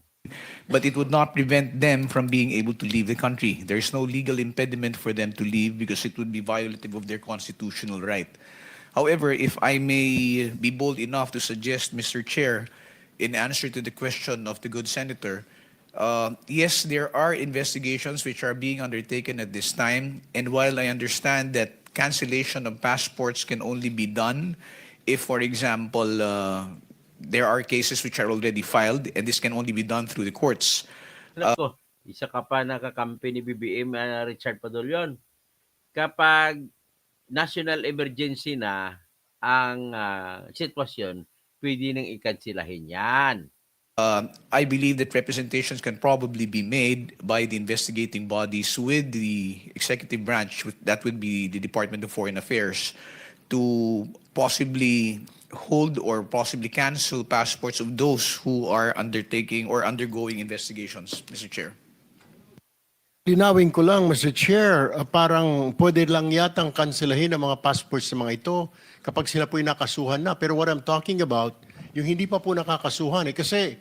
But it would not prevent them from being able to leave the country. There is no legal impediment for them to leave because it would be violative of their constitutional right. However, if I may be bold enough to suggest, Mr. Chair, in answer to the question of the good senator, yes, there are investigations which are being undertaken at this time. And while I understand that cancellation of passports can only be done if, for example, there are cases which are already filed, and this can only be done through the courts. Alam ko, isa ka pa nakakampi ni BBM, Richard Padulyon. Kapag national emergency na ang sitwasyon, pwede nang ikansilahin yan. I believe that representations can probably be made by the investigating bodies with the executive branch, that would be the Department of Foreign Affairs, to possibly hold or possibly cancel passports of those who are undertaking or undergoing investigations, Mr. Chair. Linawin ko lang, Mr. Chair, parang pwede lang yatang kanselahin ang mga passports ng mga ito kapag sila po'y nakasuhan na. Pero what I'm talking about, yung hindi pa po nakakasuhan. Kasi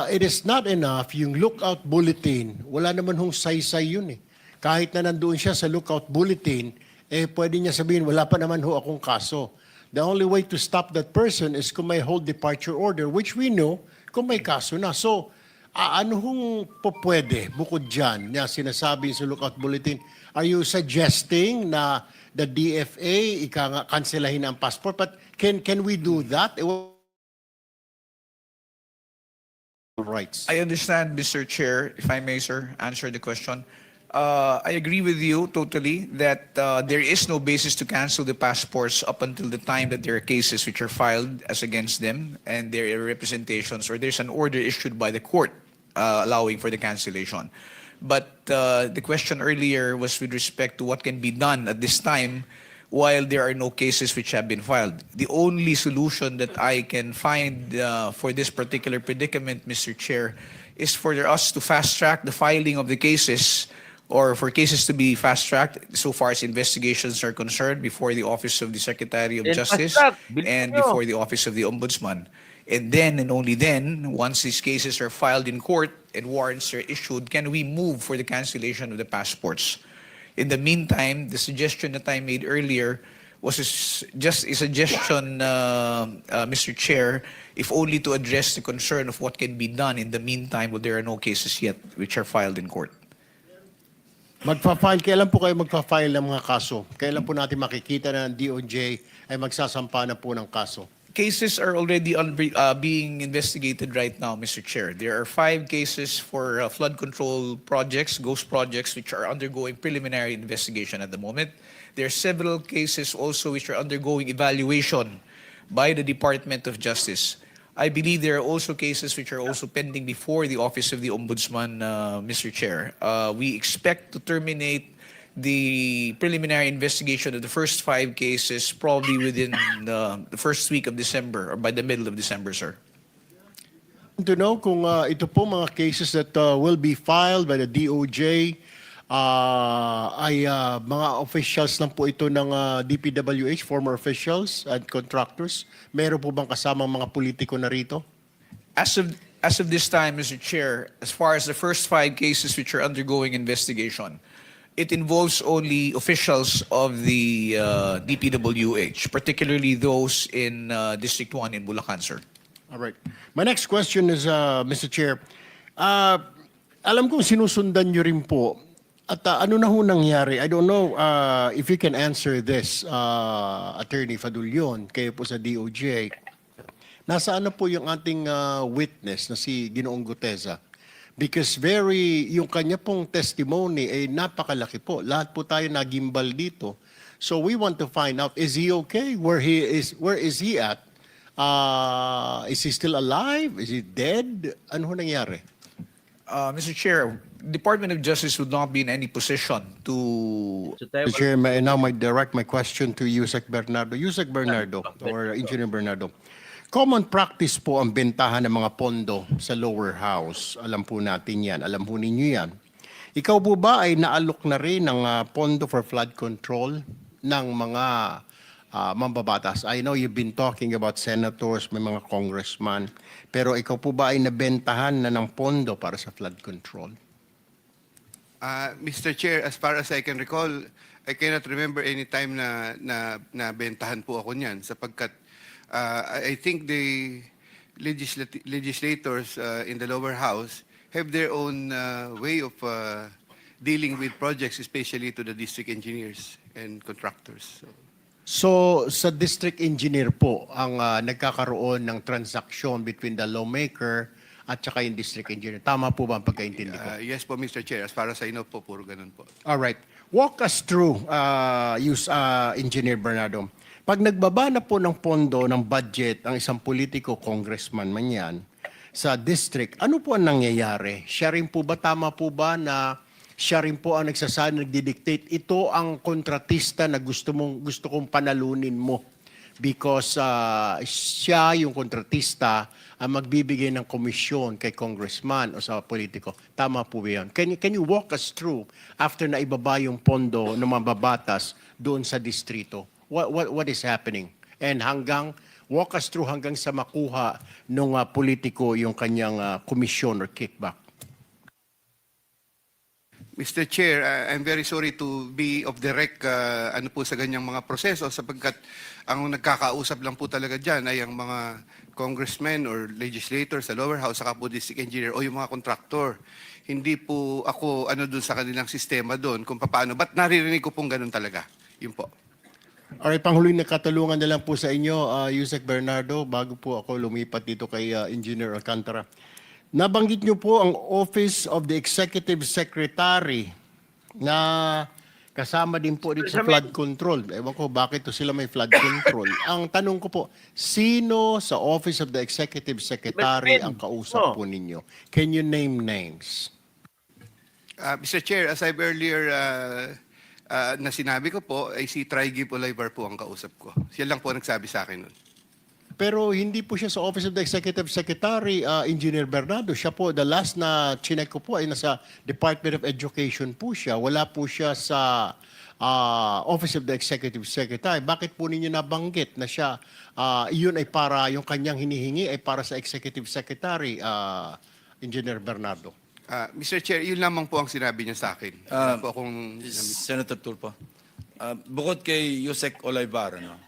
it is not enough yung lookout bulletin. Wala naman hong saysay yun eh. Kahit na nandoon siya sa lookout bulletin, pwede niya sabihin, wala pa naman ho akong kaso. The only way to stop that person is kung may hold departure order, which we know kung may kaso na. So, ano hong pwede bukod dyan na sinasabi sa lookout bulletin? Are you suggesting na the DFA kanselahin ang passport? But can we do that? Rights. I understand, Mr. Chair, if I may, sir, answer the question. I agree with you totally that there is no basis to cancel the passports up until the time that there are cases which are filed as against them and there are representations or there's an order issued by the court allowing for the cancellation. But the question earlier was with respect to what can be done at this time while there are no cases which have been filed. The only solution that I can find for this particular predicament, Mr. Chair, is for us to fast-track the filing of the cases or for cases to be fast-tracked so far as investigations are concerned before the Office of the Secretary of Then Justice fast-track. Bilisan and nyo. before the Office of the Ombudsman. And then and only then, once these cases are filed in court and warrants are issued, can we move for the cancellation of the passports. In the meantime, the suggestion that I made earlier was just a suggestion, Mr. Chair, if only to address the concern of what can be done in the meantime when there are no cases yet which are filed in court. Kailan po kayo magpa-file ng mga kaso? Kailan po natin makikita na ang DOJ ay magsasampa na po ng kaso? Cases are already being investigated right now, Mr. Chair. There are 5 cases for flood control projects, ghost projects, which are undergoing preliminary investigation at the moment. There are several cases also which are undergoing evaluation by the Department of Justice. I believe there are also cases which are also pending before the Office of the Ombudsman, Mr. Chair. We expect to terminate the preliminary investigation of the first 5 cases probably within the first week of December or by the middle of December, sir. To know kung ito po mga cases that will be filed by the DOJ, mga officials lang po ito ng DPWH, former officials and contractors? Meron po bang kasamang mga politiko na rito? As of this time, Mr. Chair, as far as the first 5 cases which are undergoing investigation, it involves only officials of the DPWH, particularly those in District 1 in Bulacan, sir. All right. My next question is, Mr. Chair, alam kong sinusundan nyo rin po. At ano na ho nangyari? I don't know if you can answer this, Attorney Fadulyon, kayo po sa DOJ. Nasaan na po yung ating witness na si Ginoong Guteza? Because yung kanya pong testimony ay napakalaki po. Lahat po tayo nagimbal dito. So we want to find out, is he okay? Where is he at? Is he still alive? Is he dead? Ano ho nangyari? Mr. Chair, Department of Justice would not be in any position to... So tayo, Mr. Chair, now I direct my question to Yusek Bernardo. Yusek Bernardo or Engineer Bernardo. Common practice po ang bentahan ng mga pondo sa lower house. Alam po natin yan. Alam po ninyo yan. Ikaw po ba ay naalok na rin ng pondo for flood control ng mga mambabatas? I know you've been talking about senators, may mga congressman. Pero ikaw po ba ay nabentahan na ng pondo para sa flood control? Mr. Chair, as far as I can recall, I cannot remember any time na bentahan po ako niyan sapagkat I think the legislators in the lower house have their own way of dealing with projects, especially to the district engineers and contractors. So, sa district engineer po ang nagkakaroon ng transaction between the lawmaker at saka yung district engineer. Tama po ba ang pagkaintindi ko? Yes po, Mr. Chair. As far as I know po, puro ganun po. All right. Walk us through, Engineer Bernardo. Pag nagbaba na po ng pondo ng budget ang isang politiko, congressman man yan, sa district, ano po ang nangyayari? Siya rin po ba, tama po ba na siya rin po ang nagsasabi, nagdidictate, ito ang kontratista na gusto kong panalunin mo because siya yung kontratista ang magbibigay ng komisyon kay congressman o sa politiko. Tama po ba yan? Can you walk us through after na ibaba yung pondo ng mababatas doon sa distrito? What is happening? And walk us through hanggang sa makuha ng politiko yung kanyang komisyon or kickback. Mr. Chair, I'm very sorry to be of direct ano po sa ganyang mga proseso sapagkat ang nagkakausap lang po talaga dyan ay ang mga congressmen or legislators sa lower house saka po district engineer o yung mga contractor. Hindi po ako ano dun sa kanilang sistema doon kung paano. Ba't naririnig ko pong ganun talaga? Yun po. Alright, panghuling na katalungan na lang po sa inyo, Yusek Bernardo, bago po ako lumipat dito kay Engineer Alcantara. Nabanggit niyo po ang Office of the Executive Secretary na kasama din po dito sa flood control. Ewan ko bakit to sila may flood control. Ang tanong ko po, sino sa Office of the Executive Secretary ang kausap po ninyo? Can you name names? Mr. Chair, as I've earlier na sinabi ko po, ay si Trigib Olivar po ang kausap ko. Siya lang po nagsabi sa akin nun. Pero hindi po siya sa Office of the Executive Secretary, Engineer Bernardo. Siya po, the last na chinek ko po ay nasa Department of Education po siya. Wala po siya sa Office of the Executive Secretary. Bakit po ninyo nabanggit na siya, yun ay para, yung kanyang hinihingi ay para sa Executive Secretary, Engineer Bernardo? Mr. Chair, yun lamang po ang sinabi niya sa akin. Wala po akong... Senator Tulfo, bukod kay Yusek Olivar, ano,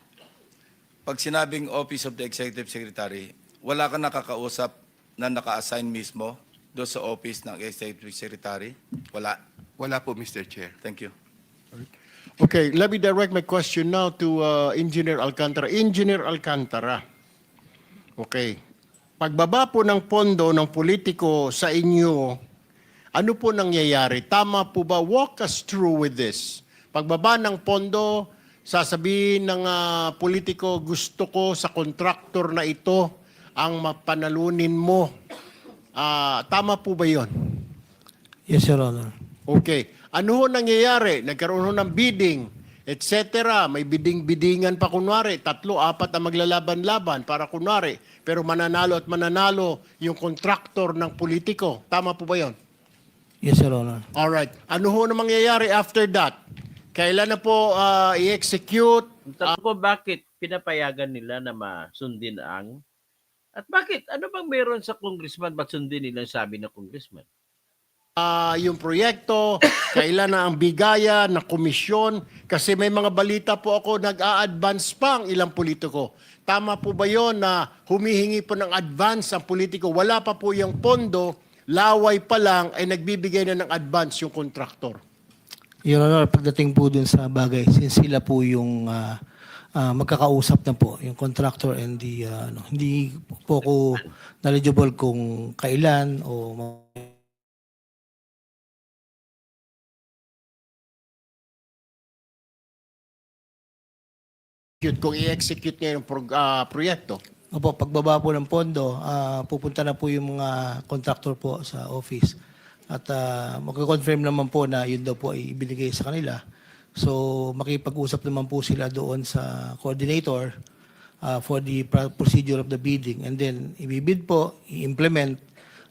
pag sinabing Office of the Executive Secretary, wala ka nakakausap na naka-assign mismo doon sa Office ng Executive Secretary? Wala. Wala po, Mr. Chair. Thank you. Okay, let me direct my question now to Engineer Alcantara. Engineer Alcantara, okay, pagbaba po ng pondo ng politiko sa inyo, ano po nangyayari? Tama po ba? Walk us through with this. Pagbaba ng pondo, sasabihin ng politiko, gusto ko sa kontraktor na ito ang mapanalunin mo. Tama po ba yun? Yes, Your Honor. Okay. Ano ho nangyayari? Nagkaroon ho ng bidding, etc. May bidding-biddingan pa kunwari. 3, 4 ang maglalaban-laban para kunwari. Pero mananalo at mananalo yung kontraktor ng politiko. Tama po ba yun? Yes, Your Honor. Alright. Ano ho na mangyayari after that? Kailan na po i-execute? Tanong ko bakit pinapayagan nila na masundin ang at bakit? Ano bang meron sa congressman ba't sundin nila ang sabi ng congressman? Yung proyekto, kailan na ang bigaya na komisyon? Kasi may mga balita po ako, nag-a-advance pa ang ilang politiko. Tama po ba yon na humihingi po ng advance ang politiko? Wala pa po yung pondo, laway pa lang ay nagbibigay na ng advance yung kontraktor. Your Honor, pagdating po dun sa bagay, since sila po yung magkakausap na po, yung contractor and the, hindi po ako knowledgeable kung kailan o Kung i-execute niya yung proyekto. Opo, pagbaba po ng pondo, pupunta na po yung mga contractor po sa office. At magko-confirm naman po na yun daw po ay ibinigay sa kanila. So makipag-usap naman po sila doon sa coordinator for the procedure of the bidding. And then ibibid po, i-implement,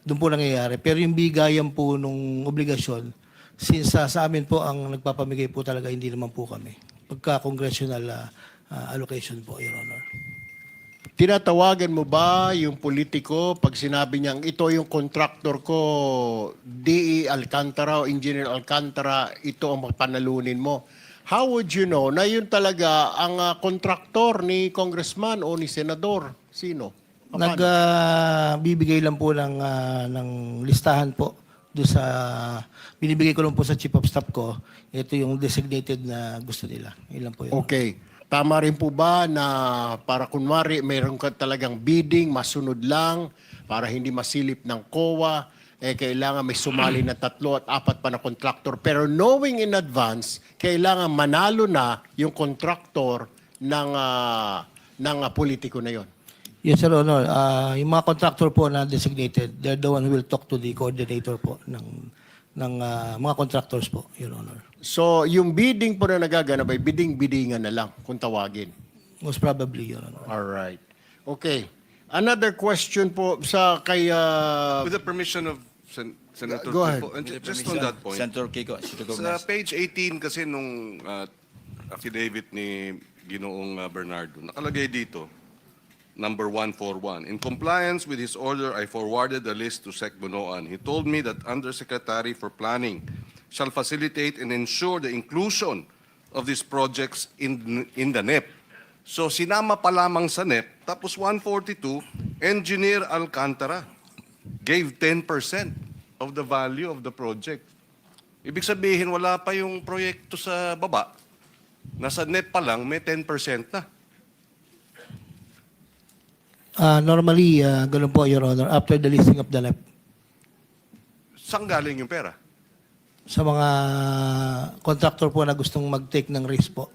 doon po nangyayari. Pero yung bigayan po nung obligasyon, since sa amin po ang nagpapamigay po talaga, hindi naman po kami. Pagka-congressional allocation po, Your Honor. Tinatawagan mo ba yung politiko pag sinabi niyang ito yung contractor ko, DE Alcantara o Engineer Alcantara, ito ang panalunin mo? How would you know na yun talaga ang contractor ni congressman o ni senador? Sino? Paano? Nagbibigay lang po ng listahan po doon sa binibigay ko lang po sa chief of staff ko. Ito yung designated na gusto nila. Ilan po yun. Okay. Tama rin po ba na para kunwari mayroon ka talagang bidding, masunod lang, para hindi masilip ng COA, kailangan may sumali na 3 at 4 pa na contractor. Pero knowing in advance, kailangan manalo na yung contractor ng politiko na yon. Yes, Sir Honor. Yung mga contractor po na designated, they're the one who will talk to the coordinator po ng mga contractors po, Your Honor. So, yung bidding po na nagaganap ay bidding-biddingan na lang kung tawagin. Most probably, Your Honor. All right. Okay. Another question po sa kay... With the permission of Senator Go ahead. Kiko, and just on that point, Senator Kiko, should sa recognize. page 18 kasi nung affidavit ni Ginoong Bernardo, nakalagay dito, number 141. In compliance with his order, I forwarded the list to Sec Bonoan. He told me that Undersecretary for Planning shall facilitate and ensure the inclusion of these projects in the NEP. So sinama pa lamang sa NEP, tapos 142, Engineer Alcantara gave 10% of the value of the project. Ibig sabihin, wala pa yung proyekto sa baba. Nasa NEP pa lang, may 10% na. Normally, ganun po, Your Honor, after the listing of the NEP, Saan galing yung pera? sa mga contractor po na gustong mag-take ng risk po.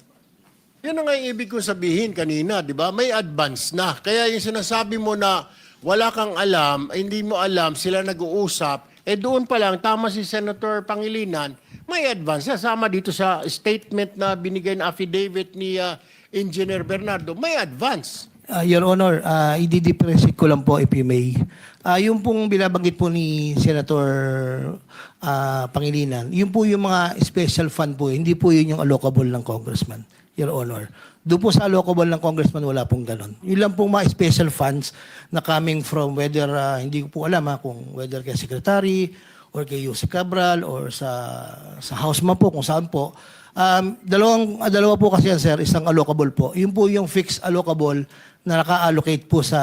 Yan ang ibig kong sabihin kanina, di ba? May advance na. Kaya yung sinasabi mo na wala kang alam, hindi mo alam, sila nag-uusap, doon pa lang, tama si Senator Pangilinan, may advance na. Sama dito sa statement na binigay na affidavit ni Engineer Bernardo, may advance. Your Honor, i-depress ko lang po if you may. Yung pong binabanggit po ni Senator Pangilinan, yun po yung mga special fund po, hindi po yun yung allocable ng congressman, Your Honor. Doon po sa allocable ng congressman, wala pong ganon. Yun lang pong mga special funds na coming from whether, hindi ko po alam kung whether kay Secretary or kay Yusek Cabral or sa House man po, kung saan po. Dalawa po kasi yan, sir, isang allocable po. Yun po yung fixed allocable na naka-allocate po sa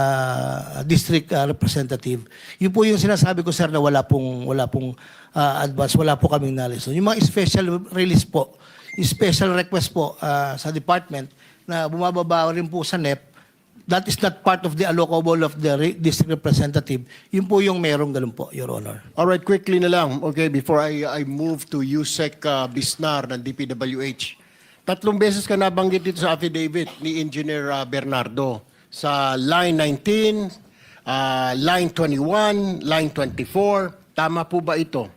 district representative. Yun po yung sinasabi ko, sir, na wala pong advance, wala po kaming knowledge. So, yung mga special release po, special request po sa department na bumababa rin po sa NEP, that is not part of the allocable of the district representative. Yun po yung merong ganun po, Your Honor. All right, quickly na lang, okay, before I move to Yusek Bisnar ng DPWH. 3 beses ka nabanggit dito sa affidavit ni Engineer Bernardo. Sa line 19, line 21, line 24. Tama po ba ito?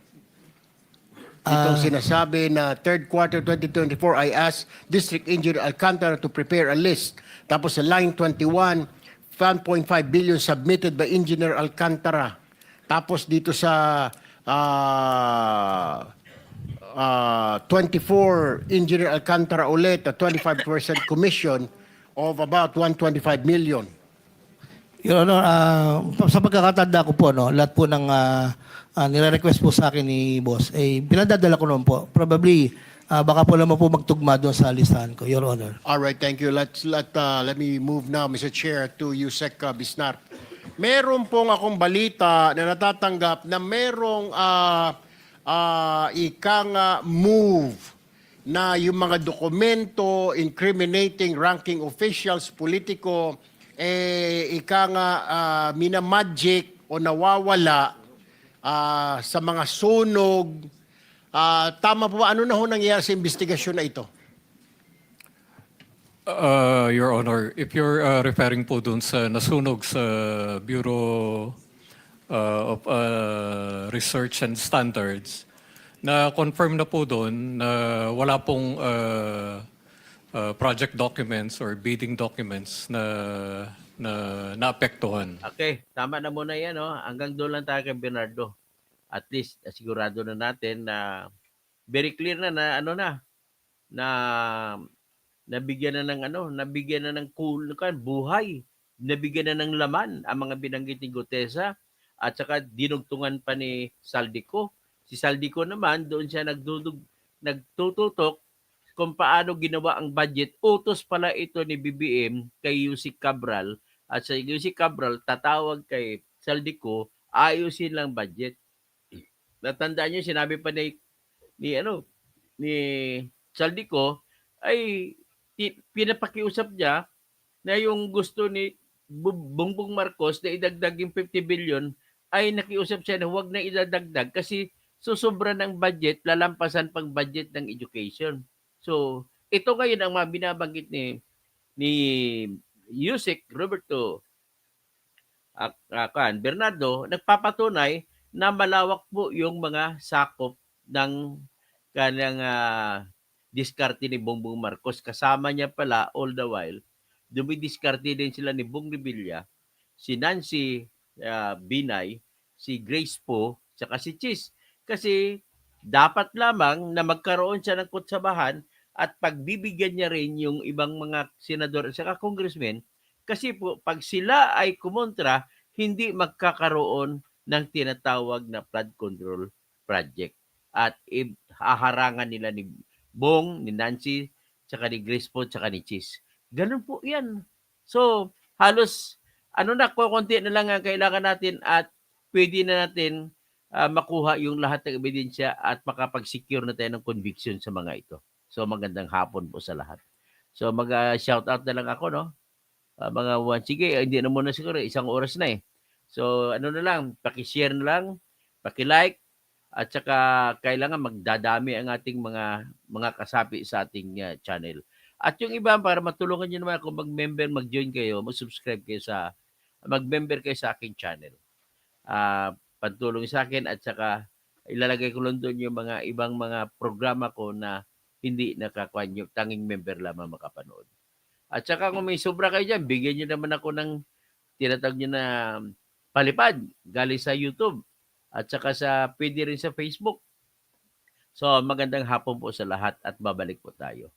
Itong sinasabi na third quarter 2024, I asked District Engineer Alcantara to prepare a list. Tapos sa line 21, 1.5 billion submitted by Engineer Alcantara. Tapos dito sa 24 Engineer Alcantara ulit, a 25% commission of about 125 million. Your Honor, sa pagkakatanda ko po, no, lahat po ng nire-request po sa akin ni boss, pinadadala ko naman po. Probably, baka po naman po magtugma doon sa listahan ko, Your Honor. All right, thank you. Let me move now, Mr. Chair, to Yusek Bisnar. Meron pong akong balita na natatanggap na merong ikang move na yung mga dokumento incriminating ranking officials, politiko, minamagic o nawawala sa mga sunog. Tama po ba? Ano na ho nangyayari sa investigasyon na ito? Your Honor, if you're referring po dun sa nasunog sa Bureau of Research and Standards, na-confirm na po doon na wala pong project documents or bidding documents na naapektuhan. Okay, tama na muna yan. Oh. Hanggang doon lang tayo kay Bernardo. At least, sigurado na natin na very clear na nabigyan na ng buhay, nabigyan na ng laman ang mga binanggit ni Gutesa at saka dinugtungan pa ni Saldico. Si Saldico naman doon siya nagtututok kung paano ginawa ang budget. Utos pala ito ni BBM kay Yusik Cabral at sa Yusik Cabral tatawag kay Saldico, ayusin lang budget. Natandaan niyo sinabi pa ni Saldico ay pinapakiusap niya na yung gusto ni Bongbong Marcos na idagdag yung 50 billion ay nakiusap siya na huwag na idadagdag kasi susobra ng budget, lalampasan pang budget ng education. So, ito ngayon ang mga binabanggit ni Yusek Roberto Bernardo, nagpapatunay na malawak po yung mga sakop ng kanyang diskarte ni Bongbong Marcos. Kasama niya pala all the while, dumidiskarte din sila ni Bong Revilla, si Nancy Binay, si Grace Po, saka si CHIZ. Kasi dapat lamang na magkaroon siya ng kutsabahan at pagbibigyan niya rin yung ibang mga senador at saka congressmen kasi po pag sila ay kumontra, hindi magkakaroon ng tinatawag na flood control project. At haharangan nila ni Bong, ni Nancy, tsaka ni Grace po, tsaka ni CHIZ. Ganun po yan. So, halos, konti na lang ang kailangan natin at pwede na natin makuha yung lahat ng ebidensya at makapag-secure na tayo ng conviction sa mga ito. So, magandang hapon po sa lahat. So, mag-shoutout na lang ako, no? Sige, hindi na muna siguro, 1 oras na eh. So, na lang, paki-share na lang, paki-like, at saka kailangan magdadami ang ating mga kasapi sa ating channel. At yung iba, para matulungan nyo naman kung mag-join kayo, mag-subscribe kayo mag-member kayo sa aking channel. Pagtulong sa akin at saka ilalagay ko lang doon yung mga ibang mga programa ko na hindi nakakwanyo, tanging member lamang makapanood. At saka kung may sobra kayo dyan, bigyan nyo naman ako ng tinatawag nyo na palipad galing sa YouTube at saka pwede rin sa Facebook. So magandang hapon po sa lahat at babalik po tayo.